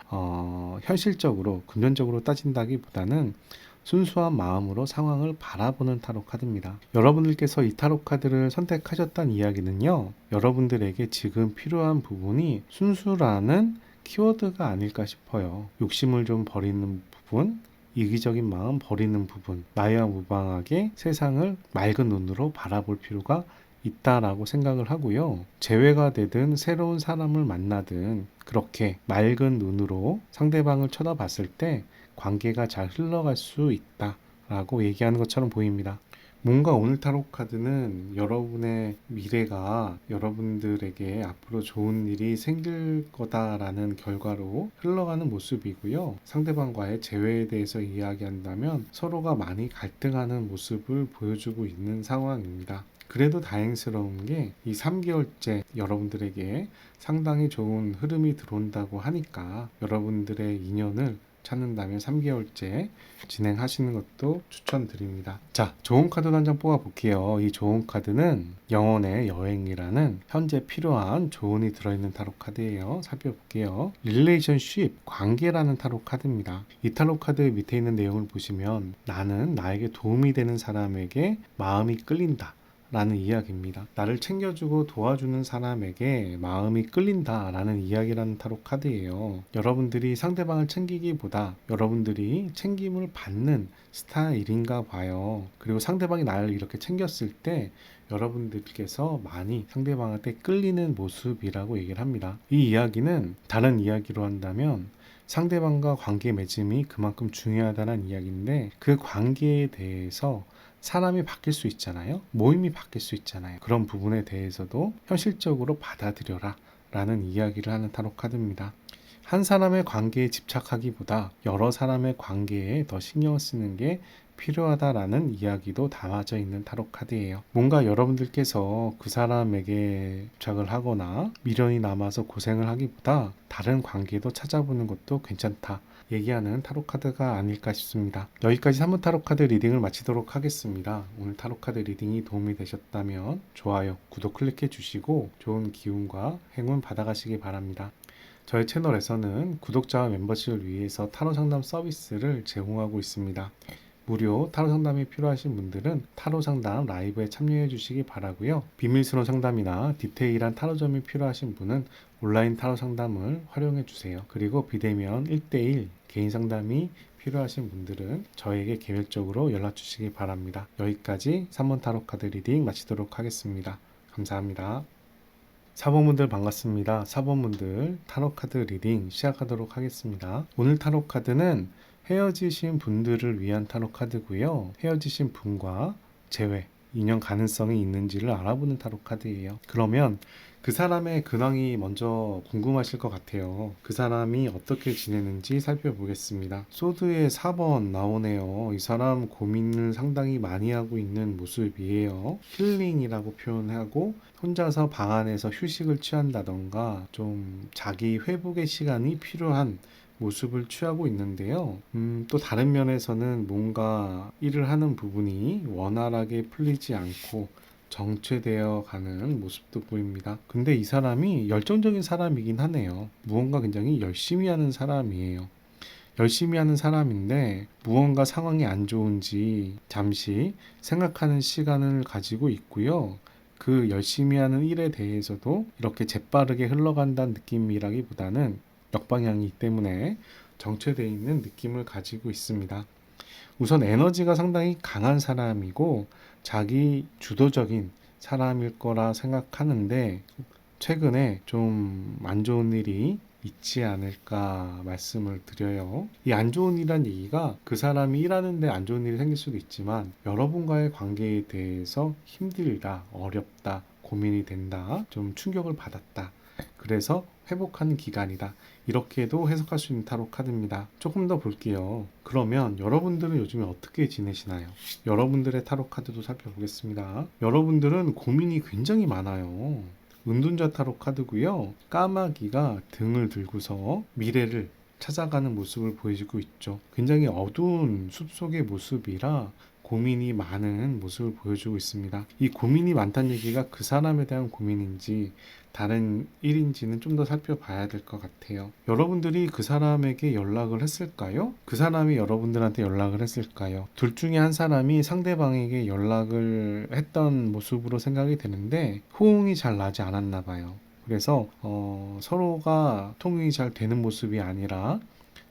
현실적으로 금전적으로 따진다기보다는 순수한 마음으로 상황을 바라보는 타로 카드입니다. 여러분들께서 이 타로 카드를 선택하셨다는 이야기는요, 여러분들에게 지금 필요한 부분이 순수라는 키워드가 아닐까 싶어요. 욕심을 좀 버리는 부분, 이기적인 마음 버리는 부분, 나이와 무방하게 세상을 맑은 눈으로 바라볼 필요가 있다라고 생각을 하고요. 재회가 되든 새로운 사람을 만나든 그렇게 맑은 눈으로 상대방을 쳐다봤을 때 관계가 잘 흘러갈 수 있다라고 얘기하는 것처럼 보입니다. 뭔가 오늘 타로 카드는 여러분의 미래가 여러분들에게 앞으로 좋은 일이 생길 거다라는 결과로 흘러가는 모습이고요. 상대방과의 재회에 대해서 이야기한다면 서로가 많이 갈등하는 모습을 보여주고 있는 상황입니다. 그래도 다행스러운 게 이 3개월째 여러분들에게 상당히 좋은 흐름이 들어온다고 하니까 여러분들의 인연을 찾는다면 3개월째 진행하시는 것도 추천드립니다. 자, 좋은 카드 한 장 뽑아 볼게요. 이 좋은 카드는 영혼의 여행이라는 현재 필요한 조언이 들어있는 타로 카드예요. 살펴볼게요. 릴레이션십, 관계라는 타로 카드입니다. 이 타로 카드 밑에 있는 내용을 보시면 나는 나에게 도움이 되는 사람에게 마음이 끌린다 라는 이야기입니다. 나를 챙겨주고 도와주는 사람에게 마음이 끌린다 라는 이야기라는 타로 카드예요. 여러분들이 상대방을 챙기기보다 여러분들이 챙김을 받는 스타일인가 봐요. 그리고 상대방이 나를 이렇게 챙겼을 때 여러분들께서 많이 상대방한테 끌리는 모습이라고 얘기를 합니다. 이 이야기는 다른 이야기로 한다면 상대방과 관계 맺음이 그만큼 중요하다는 이야기인데 그 관계에 대해서 사람이 바뀔 수 있잖아요. 모임이 바뀔 수 있잖아요. 그런 부분에 대해서도 현실적으로 받아들여라 라는 이야기를 하는 타로 카드입니다. 한 사람의 관계에 집착하기보다 여러 사람의 관계에 더 신경을 쓰는 게 필요하다라는 이야기도 담아져 있는 타로 카드예요. 뭔가 여러분들께서 그 사람에게 집착을 하거나 미련이 남아서 고생을 하기보다 다른 관계도 찾아보는 것도 괜찮다 얘기하는 타로 카드가 아닐까 싶습니다. 여기까지 3번 타로 카드 리딩을 마치도록 하겠습니다. 오늘 타로 카드 리딩이 도움이 되셨다면 좋아요, 구독 클릭해 주시고 좋은 기운과 행운 받아가시기 바랍니다. 저희 채널에서는 구독자와 멤버십을 위해서 타로 상담 서비스를 제공하고 있습니다. 무료 타로 상담이 필요하신 분들은 타로 상담 라이브에 참여해 주시기 바라고요. 비밀스러운 상담이나 디테일한 타로점이 필요하신 분은 온라인 타로 상담을 활용해 주세요. 그리고 비대면 1대1 개인 상담이 필요하신 분들은 저에게 개별적으로 연락 주시기 바랍니다. 여기까지 3번 타로 카드 리딩 마치도록 하겠습니다. 감사합니다. 4번분들 반갑습니다. 4번분들 타로카드 리딩 시작하도록 하겠습니다. 오늘 타로카드는 헤어지신 분들을 위한 타로카드고요. 헤어지신 분과 재회, 인연 가능성이 있는지를 알아보는 타로카드예요. 그러면 그 사람의 근황이 먼저 궁금하실 것 같아요. 그 사람이 어떻게 지내는지 살펴보겠습니다. 소드의 4번 나오네요. 이 사람 고민을 상당히 많이 하고 있는 모습이에요. 힐링이라고 표현하고 혼자서 방 안에서 휴식을 취한다던가 좀 자기 회복의 시간이 필요한 모습을 취하고 있는데요. 또 다른 면에서는 뭔가 일을 하는 부분이 원활하게 풀리지 않고 정체되어 가는 모습도 보입니다. 근데 이 사람이 열정적인 사람이긴 하네요. 무언가 굉장히 열심히 하는 사람이에요. 열심히 하는 사람인데 무언가 상황이 안 좋은지 잠시 생각하는 시간을 가지고 있고요. 그 열심히 하는 일에 대해서도 이렇게 재빠르게 흘러간다는 느낌이라기보다는 역방향이기 때문에 정체되어 있는 느낌을 가지고 있습니다. 우선 에너지가 상당히 강한 사람이고 자기 주도적인 사람일 거라 생각하는데 최근에 좀 안 좋은 일이 있지 않을까 말씀을 드려요. 이 안 좋은 일이란 얘기가 그 사람이 일하는데 안 좋은 일이 생길 수도 있지만 여러분과의 관계에 대해서 힘들다, 어렵다, 고민이 된다, 좀 충격을 받았다. 그래서 회복하는 기간이다. 이렇게도 해석할 수 있는 타로 카드입니다. 조금 더 볼게요. 그러면 여러분들은 요즘에 어떻게 지내시나요? 여러분들의 타로 카드도 살펴보겠습니다. 여러분들은 고민이 굉장히 많아요. 은둔자 타로 카드고요. 까마귀가 등을 들고서 미래를 찾아가는 모습을 보여주고 있죠. 굉장히 어두운 숲속의 모습이라 고민이 많은 모습을 보여주고 있습니다. 이 고민이 많다는 얘기가 그 사람에 대한 고민인지 다른 일인지는 좀 더 살펴봐야 될 것 같아요. 여러분들이 그 사람에게 연락을 했을까요? 그 사람이 여러분들한테 연락을 했을까요? 둘 중에 한 사람이 상대방에게 연락을 했던 모습으로 생각이 되는데 호응이 잘 나지 않았나 봐요. 그래서 서로가 통용이 잘 되는 모습이 아니라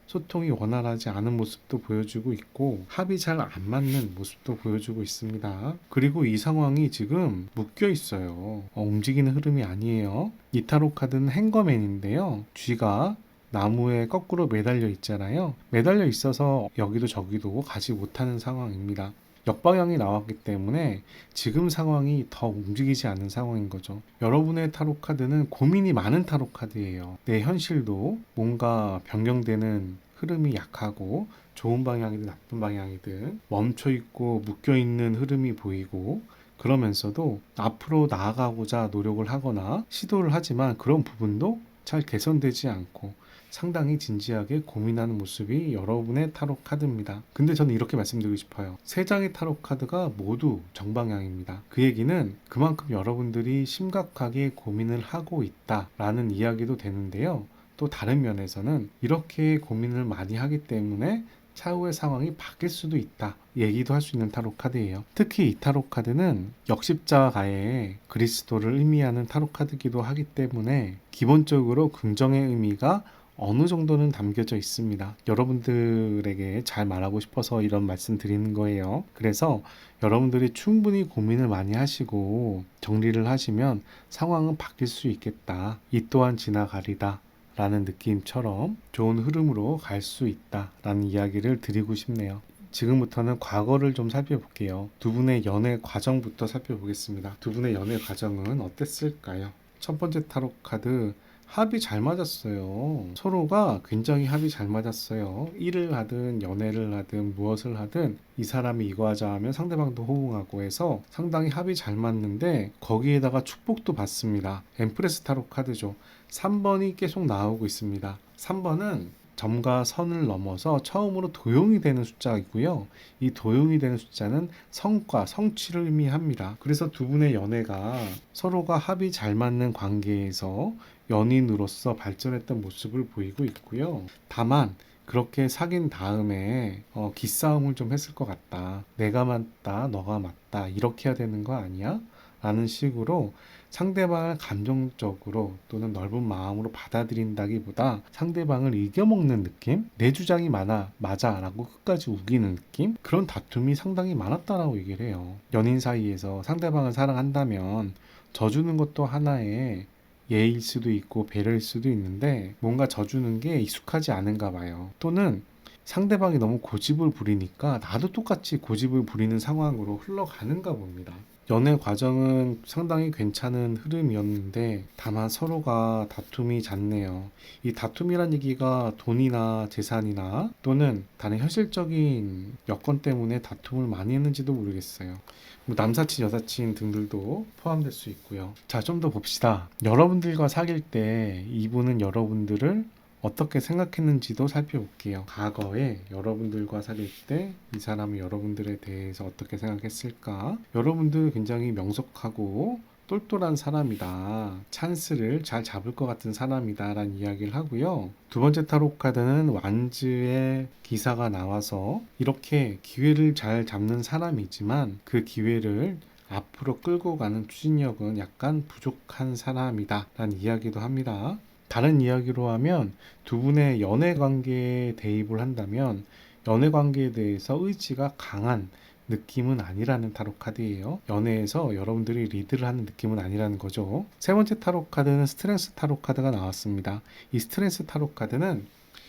소통이 원활하지 않은 모습도 보여주고 있고 합이 잘 안 맞는 모습도 보여주고 있습니다. 그리고 이 상황이 지금 묶여 있어요. 움직이는 흐름이 아니에요. 이 타로 카드는 행거맨인데요. 쥐가 나무에 거꾸로 매달려 있잖아요. 매달려 있어서 여기도 저기도 가지 못하는 상황입니다. 역방향이 나왔기 때문에 지금 상황이 더 움직이지 않는 상황인 거죠. 여러분의 타로 카드는 고민이 많은 타로 카드예요. 내 현실도 뭔가 변경되는 흐름이 약하고 좋은 방향이든 나쁜 방향이든 멈춰있고 묶여있는 흐름이 보이고 그러면서도 앞으로 나아가고자 노력을 하거나 시도를 하지만 그런 부분도 잘 개선되지 않고 상당히 진지하게 고민하는 모습이 여러분의 타로 카드입니다. 근데 저는 이렇게 말씀드리고 싶어요. 세 장의 타로 카드가 모두 정방향입니다. 그 얘기는 그만큼 여러분들이 심각하게 고민을 하고 있다라는 이야기도 되는데요. 또 다른 면에서는 이렇게 고민을 많이 하기 때문에 차후의 상황이 바뀔 수도 있다 얘기도 할 수 있는 타로 카드예요. 특히 이 타로 카드는 역십자가의 그리스도를 의미하는 타로 카드이기도 하기 때문에 기본적으로 긍정의 의미가 어느 정도는 담겨져 있습니다. 여러분들에게 잘 말하고 싶어서 이런 말씀 드리는 거예요. 그래서 여러분들이 충분히 고민을 많이 하시고 정리를 하시면 상황은 바뀔 수 있겠다. 이 또한 지나가리다 라는 느낌처럼 좋은 흐름으로 갈 수 있다 라는 이야기를 드리고 싶네요. 지금부터는 과거를 좀 살펴볼게요. 두 분의 연애 과정부터 살펴보겠습니다. 두 분의 연애 과정은 어땠을까요? 첫 번째 타로 카드, 합이 잘 맞았어요. 서로가 굉장히 합이 잘 맞았어요. 일을 하든 연애를 하든 무엇을 하든 이 사람이 이거 하자 하면 상대방도 호응하고 해서 상당히 합이 잘 맞는데 거기에다가 축복도 받습니다. 엠프레스 타로 카드죠. 3번이 계속 나오고 있습니다. 3번은 점과 선을 넘어서 처음으로 도용이 되는 숫자이고요. 이 도용이 되는 숫자는 성과, 성취를 의미합니다. 그래서 두 분의 연애가 서로가 합이 잘 맞는 관계에서 연인으로서 발전했던 모습을 보이고 있고요. 다만 그렇게 사귄 다음에 기싸움을 좀 했을 것 같다. 내가 맞다, 너가 맞다. 이렇게 해야 되는 거 아니야? 라는 식으로 상대방을 감정적으로 또는 넓은 마음으로 받아들인다기보다 상대방을 이겨먹는 느낌? 내 주장이 맞아 라고 끝까지 우기는 느낌? 그런 다툼이 상당히 많았다라고 얘기를 해요. 연인 사이에서 상대방을 사랑한다면 져주는 것도 하나의 예일 수도 있고 배려일 수도 있는데 뭔가 져주는 게 익숙하지 않은가 봐요. 또는 상대방이 너무 고집을 부리니까 나도 똑같이 고집을 부리는 상황으로 흘러가는가 봅니다. 연애 과정은 상당히 괜찮은 흐름이었는데 다만 서로가 다툼이 잦네요. 이 다툼이란 얘기가 돈이나 재산이나 또는 다른 현실적인 여건 때문에 다툼을 많이 했는지도 모르겠어요. 뭐 남사친, 여사친 등들도 포함될 수 있고요. 자, 좀 더 봅시다. 여러분들과 사귈 때 이분은 여러분들을 어떻게 생각했는지도 살펴볼게요. 과거에 여러분들과 사귈 때 이 사람이 여러분들에 대해서 어떻게 생각했을까? 여러분들 굉장히 명석하고 똘똘한 사람이다. 찬스를 잘 잡을 것 같은 사람이다 라는 이야기를 하고요. 두 번째 타로 카드는 완즈의 기사가 나와서 이렇게 기회를 잘 잡는 사람이지만 그 기회를 앞으로 끌고 가는 추진력은 약간 부족한 사람이다 라는 이야기도 합니다. 다른 이야기로 하면 두 분의 연애 관계에 대입을 한다면 연애 관계에 대해서 의지가 강한 느낌은 아니라는 타로 카드예요. 연애에서 여러분들이 리드를 하는 느낌은 아니라는 거죠. 세 번째 타로 카드는 스트렝스 타로 카드가 나왔습니다. 이 스트렝스 타로 카드는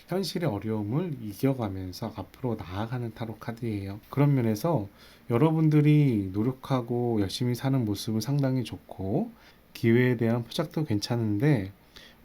현실의 어려움을 이겨가면서 앞으로 나아가는 타로 카드예요. 그런 면에서 여러분들이 노력하고 열심히 사는 모습은 상당히 좋고 기회에 대한 포착도 괜찮은데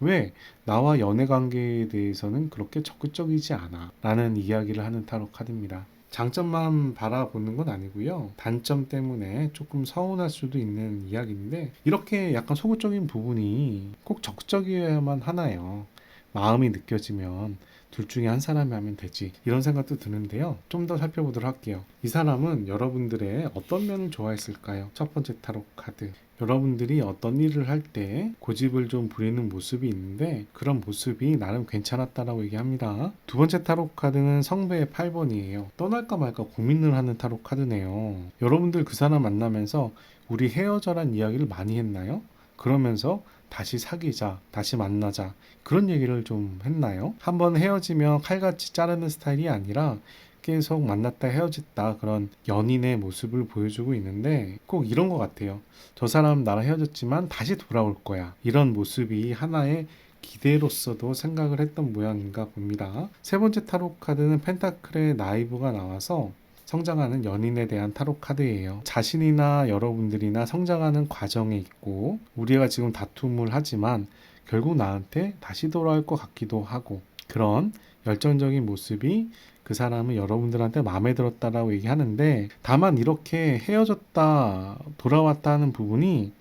왜 나와 연애 관계에 대해서는 그렇게 적극적이지 않아? 라는 이야기를 하는 타로 카드입니다. 장점만 바라보는 건 아니고요. 단점 때문에 조금 서운할 수도 있는 이야기인데 이렇게 약간 소극적인 부분이 꼭 적극적이어야만 하나요? 마음이 느껴지면 둘 중에 한 사람이 하면 되지 이런 생각도 드는데요. 좀 더 살펴보도록 할게요. 이 사람은 여러분들의 어떤 면을 좋아했을까요? 첫 번째 타로 카드, 여러분들이 어떤 일을 할 때 고집을 좀 부리는 모습이 있는데 그런 모습이 나름 괜찮았다라고 얘기합니다. 두 번째 타로 카드는 성배의 8번이에요. 떠날까 말까 고민을 하는 타로 카드네요. 여러분들 그 사람 만나면서 우리 헤어져란 이야기를 많이 했나요? 그러면서 다시 사귀자, 다시 만나자, 그런 얘기를 좀 했나요? 한번 헤어지면 칼같이 자르는 스타일이 아니라 계속 만났다 헤어졌다, 그런 연인의 모습을 보여주고 있는데 꼭 이런 것 같아요. 저 사람 나랑 헤어졌지만 다시 돌아올 거야, 이런 모습이 하나의 기대로서도 생각을 했던 모양인가 봅니다. 세 번째 타로 카드는 펜타클의 나이브가 나와서 성장하는 연인에 대한 타로 카드예요. 자신이나 여러분들이나 성장하는 과정에 있고, 우리가 지금 다툼을 하지만 결국 나한테 다시 돌아올 것 같기도 하고, 그런 열정적인 모습이 그 사람은 여러분들한테 마음에 들었다라고 얘기하는데, 다만 이렇게 헤어졌다 돌아왔다 하는 부분이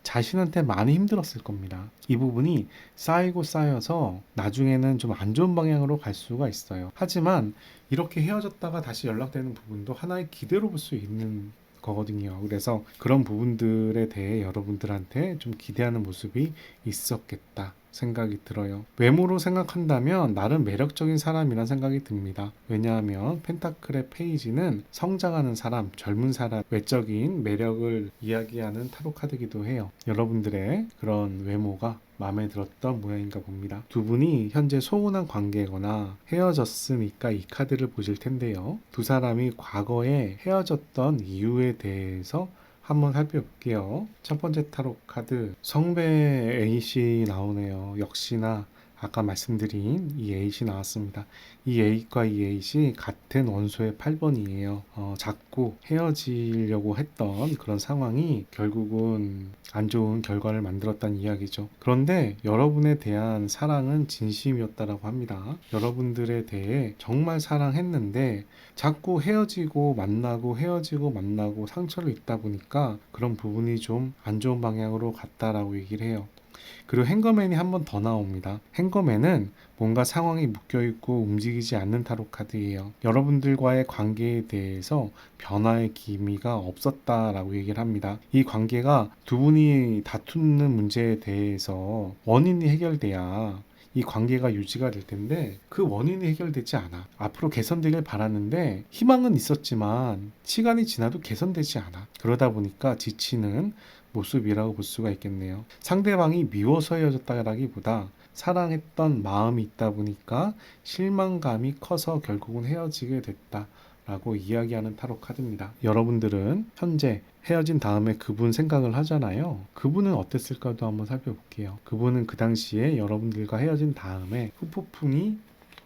자신한테 많이 힘들었을 겁니다. 이 부분이 쌓이고 쌓여서 나중에는 좀 안 좋은 방향으로 갈 수가 있어요. 하지만 이렇게 헤어졌다가 다시 연락되는 부분도 하나의 기대로 볼 수 있는 거거든요. 그래서 그런 부분들에 대해 여러분들한테 좀 기대하는 모습이 있었겠다 생각이 들어요. 외모로 생각한다면 나름 매력적인 사람이란 생각이 듭니다. 왜냐하면 펜타클의 페이지는 성장하는 사람, 젊은 사람, 외적인 매력을 이야기하는 타로 카드이기도 해요. 여러분들의 그런 외모가 마음에 들었던 모양인가 봅니다. 두 분이 현재 소원한 관계거나 헤어졌으니까 이 카드를 보실 텐데요. 두 사람이 과거에 헤어졌던 이유에 대해서 한번 살펴볼게요. 첫 번째 타로 카드, 성배 A씨 나오네요. 역시나 아까 말씀드린 이 A씨 나왔습니다. 이 A과 이 A씨 같은 원소의 8번이에요. 자꾸 헤어지려고 했던 그런 상황이 결국은 안 좋은 결과를 만들었다는 이야기죠. 그런데 여러분에 대한 사랑은 진심이었다라고 합니다. 여러분들에 대해 정말 사랑했는데 자꾸 헤어지고 만나고 헤어지고 만나고 상처를 입다 보니까 그런 부분이 좀 안 좋은 방향으로 갔다라고 얘기를 해요. 그리고 행거맨이 한 번 더 나옵니다. 행거맨은 뭔가 상황이 묶여있고 움직이지 않는 타로 카드예요. 여러분들과의 관계에 대해서 변화의 기미가 없었다라고 얘기를 합니다. 이 관계가 두 분이 다투는 문제에 대해서 원인이 해결돼야 이 관계가 유지가 될 텐데 그 원인이 해결되지 않아. 앞으로 개선되길 바랐는데 희망은 있었지만 시간이 지나도 개선되지 않아. 그러다 보니까 지치는 모습이라고 볼 수가 있겠네요. 상대방이 미워서 헤어졌다라기보다 사랑했던 마음이 있다 보니까 실망감이 커서 결국은 헤어지게 됐다 라고 이야기하는 타로 카드입니다. 여러분들은 현재 헤어진 다음에 그분 생각을 하잖아요. 그분은 어땠을까도 한번 살펴볼게요. 그분은 그 당시에 여러분들과 헤어진 다음에 후폭풍이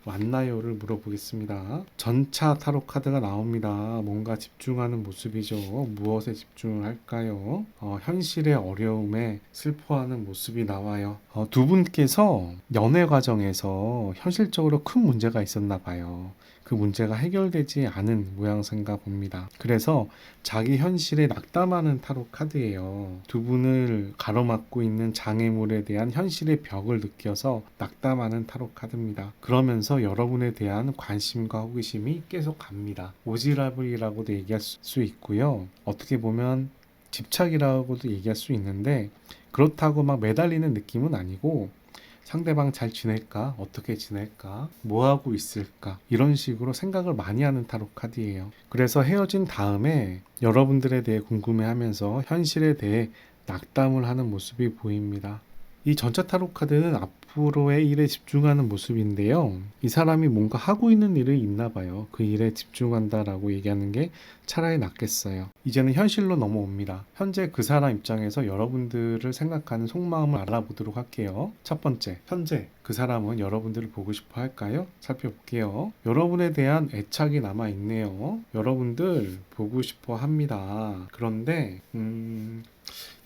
왔나요를 물어보겠습니다. 전차 타로 카드가 나옵니다. 뭔가 집중하는 모습이죠. 무엇에 집중을 할까요? 현실의 어려움에 슬퍼하는 모습이 나와요. 두 분께서 연애 과정에서 현실적으로 큰 문제가 있었나 봐요. 그 문제가 해결되지 않은 모양새인가 봅니다. 그래서 자기 현실에 낙담하는 타로 카드예요. 두 분을 가로막고 있는 장애물에 대한 현실의 벽을 느껴서 낙담하는 타로 카드입니다. 그러면서 여러분에 대한 관심과 호기심이 계속 갑니다. 오지랖이라고도 얘기할 수 있고요. 어떻게 보면 집착이라고도 얘기할 수 있는데, 그렇다고 막 매달리는 느낌은 아니고 상대방 잘 지낼까? 어떻게 지낼까? 뭐 하고 있을까? 이런 식으로 생각을 많이 하는 타로 카드예요. 그래서 헤어진 다음에 여러분들에 대해 궁금해하면서 현실에 대해 낙담을 하는 모습이 보입니다. 이 전차 타로 카드는 앞으로의 일에 집중하는 모습인데요. 이 사람이 뭔가 하고 있는 일이 있나 봐요. 그 일에 집중한다라고 얘기하는 게 차라리 낫겠어요. 이제는 현실로 넘어옵니다. 현재 그 사람 입장에서 여러분들을 생각하는 속마음을 알아보도록 할게요. 첫 번째, 현재 그 사람은 여러분들을 보고 싶어 할까요? 살펴볼게요. 여러분에 대한 애착이 남아있네요. 여러분들 보고 싶어 합니다. 그런데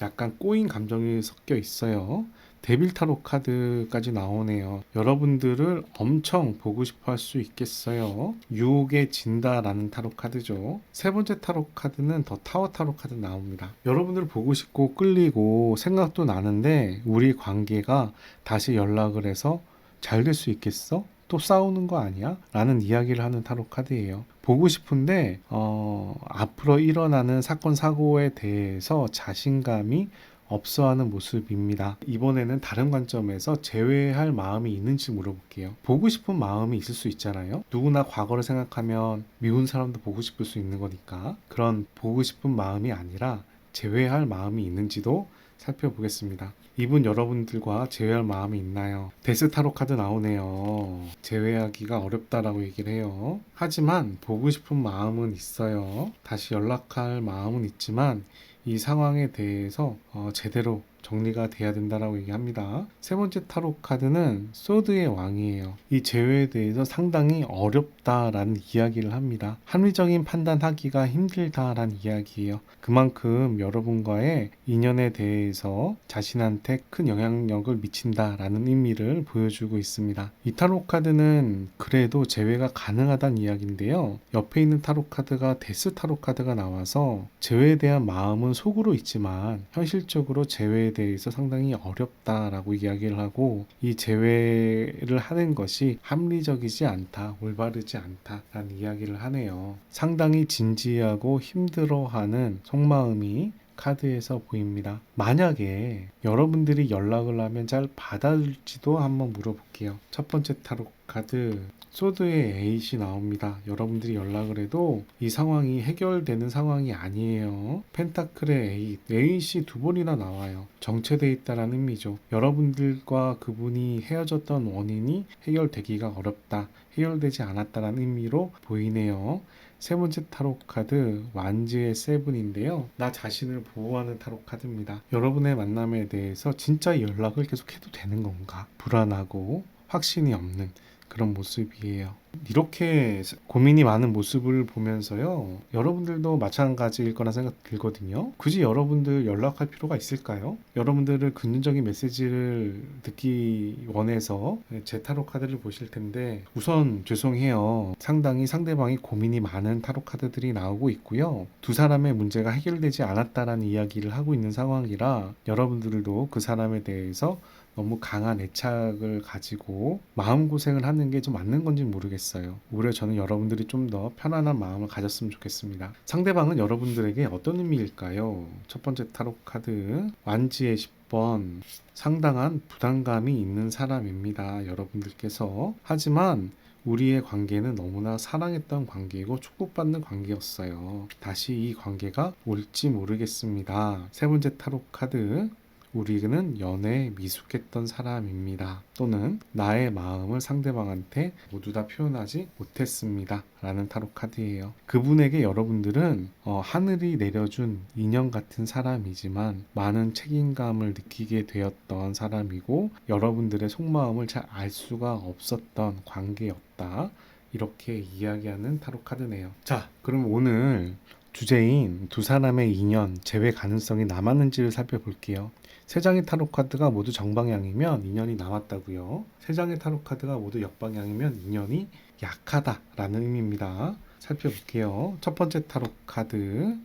약간 꼬인 감정이 섞여 있어요. 데빌 타로 카드까지 나오네요. 여러분들을 엄청 보고 싶어 할 수 있겠어요. 유혹에 진다라는 타로 카드죠. 세 번째 타로 카드는 더 타워 타로 카드 나옵니다. 여러분들 보고 싶고 끌리고 생각도 나는데 우리 관계가 다시 연락을 해서 잘 될 수 있겠어? 또 싸우는 거 아니야? 라는 이야기를 하는 타로 카드예요. 보고 싶은데 앞으로 일어나는 사건 사고에 대해서 자신감이 없어하는 모습입니다. 이번에는 다른 관점에서 제외할 마음이 있는지 물어볼게요. 보고 싶은 마음이 있을 수 있잖아요. 누구나 과거를 생각하면 미운 사람도 보고 싶을 수 있는 거니까, 그런 보고 싶은 마음이 아니라 제외할 마음이 있는지도 살펴보겠습니다. 이분 여러분들과 재회할 마음이 있나요? 데스 타로 카드 나오네요. 재회하기가 어렵다라고 얘기를 해요. 하지만 보고 싶은 마음은 있어요. 다시 연락할 마음은 있지만 이 상황에 대해서 제대로 정리가 돼야 된다라고 얘기합니다. 세 번째 타로 카드는 소드의 왕이에요. 이 재회에 대해서 상당히 어렵다라는 이야기를 합니다. 합리적인 판단하기가 힘들다라는 이야기예요. 그만큼 여러분과의 인연에 대해서 자신한테 큰 영향력을 미친다라는 의미를 보여주고 있습니다. 이 타로 카드는 그래도 재회가 가능하다는 이야기인데요. 옆에 있는 타로 카드가 데스 타로 카드가 나와서 재회에 대한 마음은 속으로 있지만 현실적으로 재회에 대해서 상당히 어렵다라고 이야기를 하고, 이 재회를 하는 것이 합리적이지 않다, 올바르지 않다라는 이야기를 하네요. 상당히 진지하고 힘들어하는 속마음이 카드에서 보입니다. 만약에 여러분들이 연락을 하면 잘 받아줄지도 한번 물어볼게요. 첫 번째 타로 카드 소드의 에잇이 나옵니다. 여러분들이 연락을 해도 이 상황이 해결되는 상황이 아니에요. 펜타클의 에잇이 두 번이나 나와요. 정체되어 있다는 의미죠. 여러분들과 그분이 헤어졌던 원인이 해결되기가 어렵다, 해결되지 않았다는 의미로 보이네요. 세 번째 타로 카드 완즈의 세븐인데요. 나 자신을 보호하는 타로 카드입니다. 여러분의 만남에 대해서 진짜 연락을 계속 해도 되는 건가? 불안하고 확신이 없는 그런 모습이에요. 이렇게 고민이 많은 모습을 보면서요, 여러분들도 마찬가지일 거라 생각 들거든요. 굳이 여러분들 연락할 필요가 있을까요? 여러분들을 긍정적인 메시지를 듣기 원해서 제 타로 카드를 보실 텐데, 우선 죄송해요. 상당히 상대방이 고민이 많은 타로 카드들이 나오고 있고요. 두 사람의 문제가 해결되지 않았다라는 이야기를 하고 있는 상황이라 여러분들도 그 사람에 대해서 너무 강한 애착을 가지고 마음고생을 하는 게 좀 맞는 건지 모르겠어요. 오히려 저는 여러분들이 좀 더 편안한 마음을 가졌으면 좋겠습니다. 상대방은 여러분들에게 어떤 의미일까요? 첫 번째 타로 카드 완지의 10번, 상당한 부담감이 있는 사람입니다. 여러분들께서. 하지만 우리의 관계는 너무나 사랑했던 관계이고 축복받는 관계였어요. 다시 이 관계가 올지 모르겠습니다. 세 번째 타로 카드 우리는 연애에 미숙했던 사람입니다. 또는 나의 마음을 상대방한테 모두 다 표현하지 못했습니다. 라는 타로 카드예요. 그분에게 여러분들은 하늘이 내려준 인연 같은 사람이지만 많은 책임감을 느끼게 되었던 사람이고, 여러분들의 속마음을 잘 알 수가 없었던 관계였다. 이렇게 이야기하는 타로 카드네요. 자, 그럼 오늘 주제인 두 사람의 인연, 재회 가능성이 남았는지를 살펴볼게요. 세 장의 타로 카드가 모두 정방향이면 인연이 남았다고요. 세 장의 타로 카드가 모두 역방향이면 인연이 약하다라는 의미입니다. 살펴볼게요. 첫 번째 타로 카드,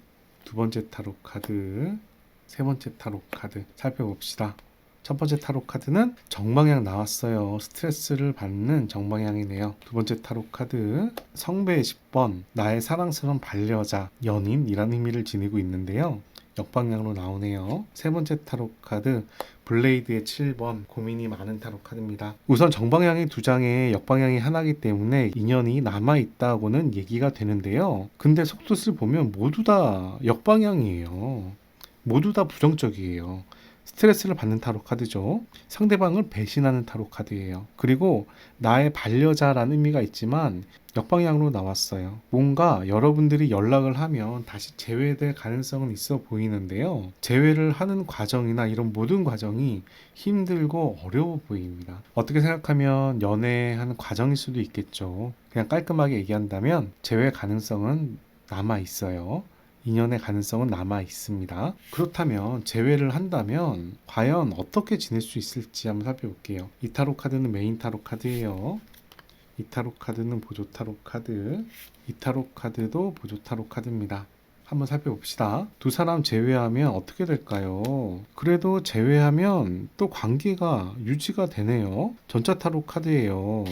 두 번째 타로 카드, 세 번째 타로 카드 살펴봅시다. 첫 번째 타로 카드는 정방향 나왔어요. 스트레스를 받는 정방향이네요. 두 번째 타로 카드 성배의 10번, 나의 사랑스러운 반려자, 연인이라는 의미를 지니고 있는데요. 역방향으로 나오네요. 세 번째 타로 카드 블레이드의 7번, 고민이 많은 타로 카드입니다. 우선 정방향이 두 장에 역방향이 하나이기 때문에 인연이 남아있다고는 얘기가 되는데요. 근데 속뜻을 보면 모두 다 역방향이에요. 모두 다 부정적이에요. 스트레스를 받는 타로 카드죠. 상대방을 배신하는 타로 카드예요. 그리고 나의 반려자라는 의미가 있지만 역방향으로 나왔어요. 뭔가 여러분들이 연락을 하면 다시 재회될 가능성은 있어 보이는데요. 재회를 하는 과정이나 이런 모든 과정이 힘들고 어려워 보입니다. 어떻게 생각하면 연애하는 과정일 수도 있겠죠. 그냥 깔끔하게 얘기한다면 재회 가능성은 남아 있어요. 인연의 가능성은 남아 있습니다. 그렇다면 재회를 한다면 과연 어떻게 지낼 수 있을지 한번 살펴볼게요. 이 타로 카드는 메인 타로 카드예요. 이 타로 카드는 보조 타로 카드, 이 타로 카드도 보조 타로 카드입니다. 한번 살펴봅시다. 두 사람 제외하면 어떻게 될까요? 그래도 제외하면 또 관계가 유지가 되네요. 전차 타로 카드예요.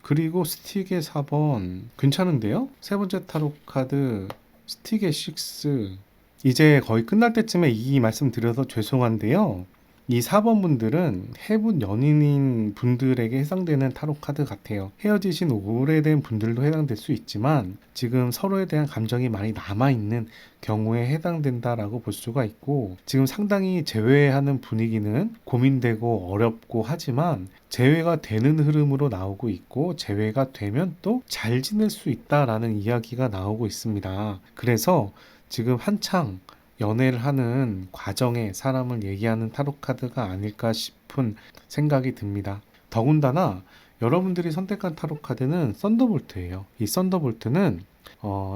그리고 스틱의 4번 괜찮은데요? 세 번째 타로 카드 스틱의 6. 이제 거의 끝날 때쯤에 이 말씀 드려서 죄송한데요. 이 4번 분들은 해분 연인인 분들에게 해당되는 타로 카드 같아요. 헤어지신 오래된 분들도 해당될 수 있지만 지금 서로에 대한 감정이 많이 남아있는 경우에 해당된다라고 볼 수가 있고, 지금 상당히 재회하는 분위기는 고민되고 어렵고 하지만 재회가 되는 흐름으로 나오고 있고, 재회가 되면 또 잘 지낼 수 있다라는 이야기가 나오고 있습니다. 그래서 지금 한창 연애를 하는 과정에 사람을 얘기하는 타로 카드가 아닐까 싶은 생각이 듭니다. 더군다나 여러분들이 선택한 타로 카드는 썬더볼트예요. 이 썬더볼트는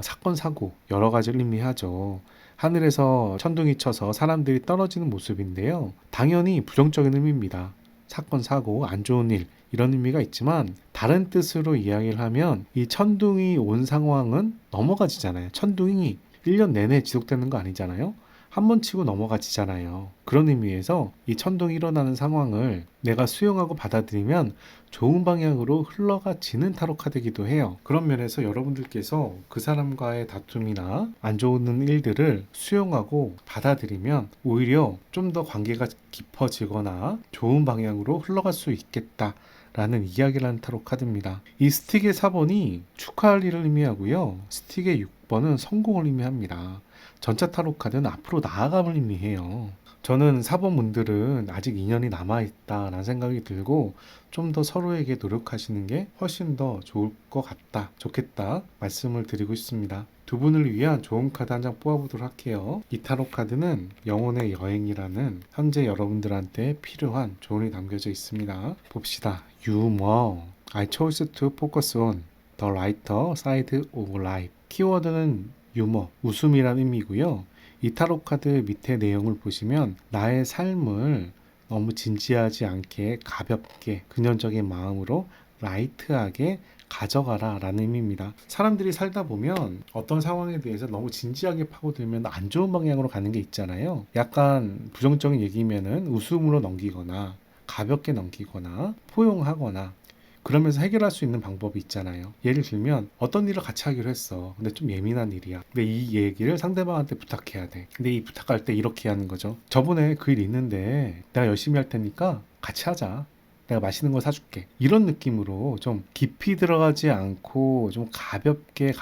사건, 사고 여러 가지를 의미하죠. 하늘에서 천둥이 쳐서 사람들이 떨어지는 모습인데요. 당연히 부정적인 의미입니다. 사건, 사고, 안 좋은 일, 이런 의미가 있지만 다른 뜻으로 이야기를 하면 이 천둥이 온 상황은 넘어가지잖아요. 천둥이 1년 내내 지속되는 거 아니잖아요. 한 번 치고 넘어가지잖아요. 그런 의미에서 이 천둥이 일어나는 상황을 내가 수용하고 받아들이면 좋은 방향으로 흘러가지는 타로 카드이기도 해요. 그런 면에서 여러분들께서 그 사람과의 다툼이나 안 좋은 일들을 수용하고 받아들이면 오히려 좀 더 관계가 깊어지거나 좋은 방향으로 흘러갈 수 있겠다 라는 이야기를 하는 타로 카드입니다. 이 스틱의 4번이 축하할 일을 의미하고요. 스틱의 6번은 성공을 의미합니다. 전차 타로 카드는 앞으로 나아감을 의미해요. 저는 4번 분들은 아직 인연이 남아있다라는 생각이 들고 좀 더 서로에게 노력하시는 게 훨씬 더 좋을 것 같다, 좋겠다 말씀을 드리고 싶습니다. 두 분을 위한 좋은 카드 한 장 뽑아보도록 할게요. 이 타로 카드는 영혼의 여행이라는 현재 여러분들한테 필요한 조언이 담겨져 있습니다. 봅시다. 유머. I chose to focus on the lighter side of life. 키워드는 유머, 웃음이란 의미고요. 이 타로 카드 밑에 내용을 보시면 나의 삶을 너무 진지하지 않게 가볍게 근현적인 마음으로 라이트하게 가져가라 라는 의미입니다. 사람들이 살다 보면 어떤 상황에 대해서 너무 진지하게 파고들면 안 좋은 방향으로 가는 게 있잖아요. 약간 부정적인 얘기면은 웃음으로 넘기거나 가볍게 넘기거나 포용하거나 그러면서 해결할 수 있는 방법이 있잖아요. 예를 들면 어떤 일을 같이 하기로 했어. 근데 좀 예민한 일이야. 근데 이 얘기를 상대방한테 부탁해야 돼. 근데 이 부탁할 때 이렇게 하는 거죠. 저번에 그 일 있는데 내가 열심히 할 테니까 같이 하자. 내가 맛있는 거 사줄게. 이런 느낌으로 좀 깊이 들어가지 않고 좀 가볍게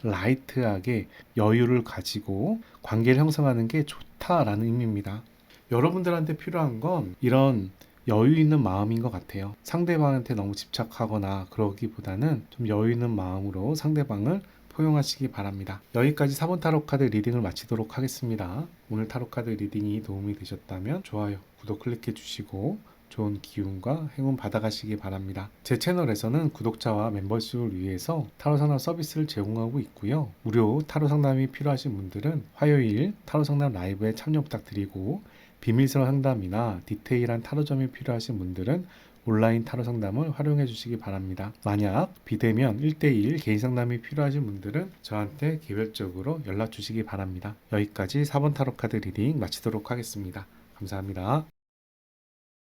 라이트하게 여유를 가지고 관계를 형성하는 게 좋다라는 의미입니다. 여러분들한테 필요한 건 이런 여유 있는 마음인 것 같아요. 상대방한테 너무 집착하거나 그러기보다는 좀 여유 있는 마음으로 상대방을 포용하시기 바랍니다. 여기까지 4번 타로 카드 리딩을 마치도록 하겠습니다. 오늘 타로 카드 리딩이 도움이 되셨다면 좋아요, 구독 클릭해 주시고 좋은 기운과 행운 받아가시기 바랍니다. 제 채널에서는 구독자와 멤버십을 위해서 타로 상담 서비스를 제공하고 있고요. 무료 타로 상담이 필요하신 분들은 화요일 타로 상담 라이브에 참여 부탁드리고, 비밀스러운 상담이나 디테일한 타로점이 필요하신 분들은 온라인 타로 상담을 활용해 주시기 바랍니다. 만약 비대면 1대1 개인 상담이 필요하신 분들은 저한테 개별적으로 연락 주시기 바랍니다. 여기까지 4번 타로 카드 리딩 마치도록 하겠습니다. 감사합니다.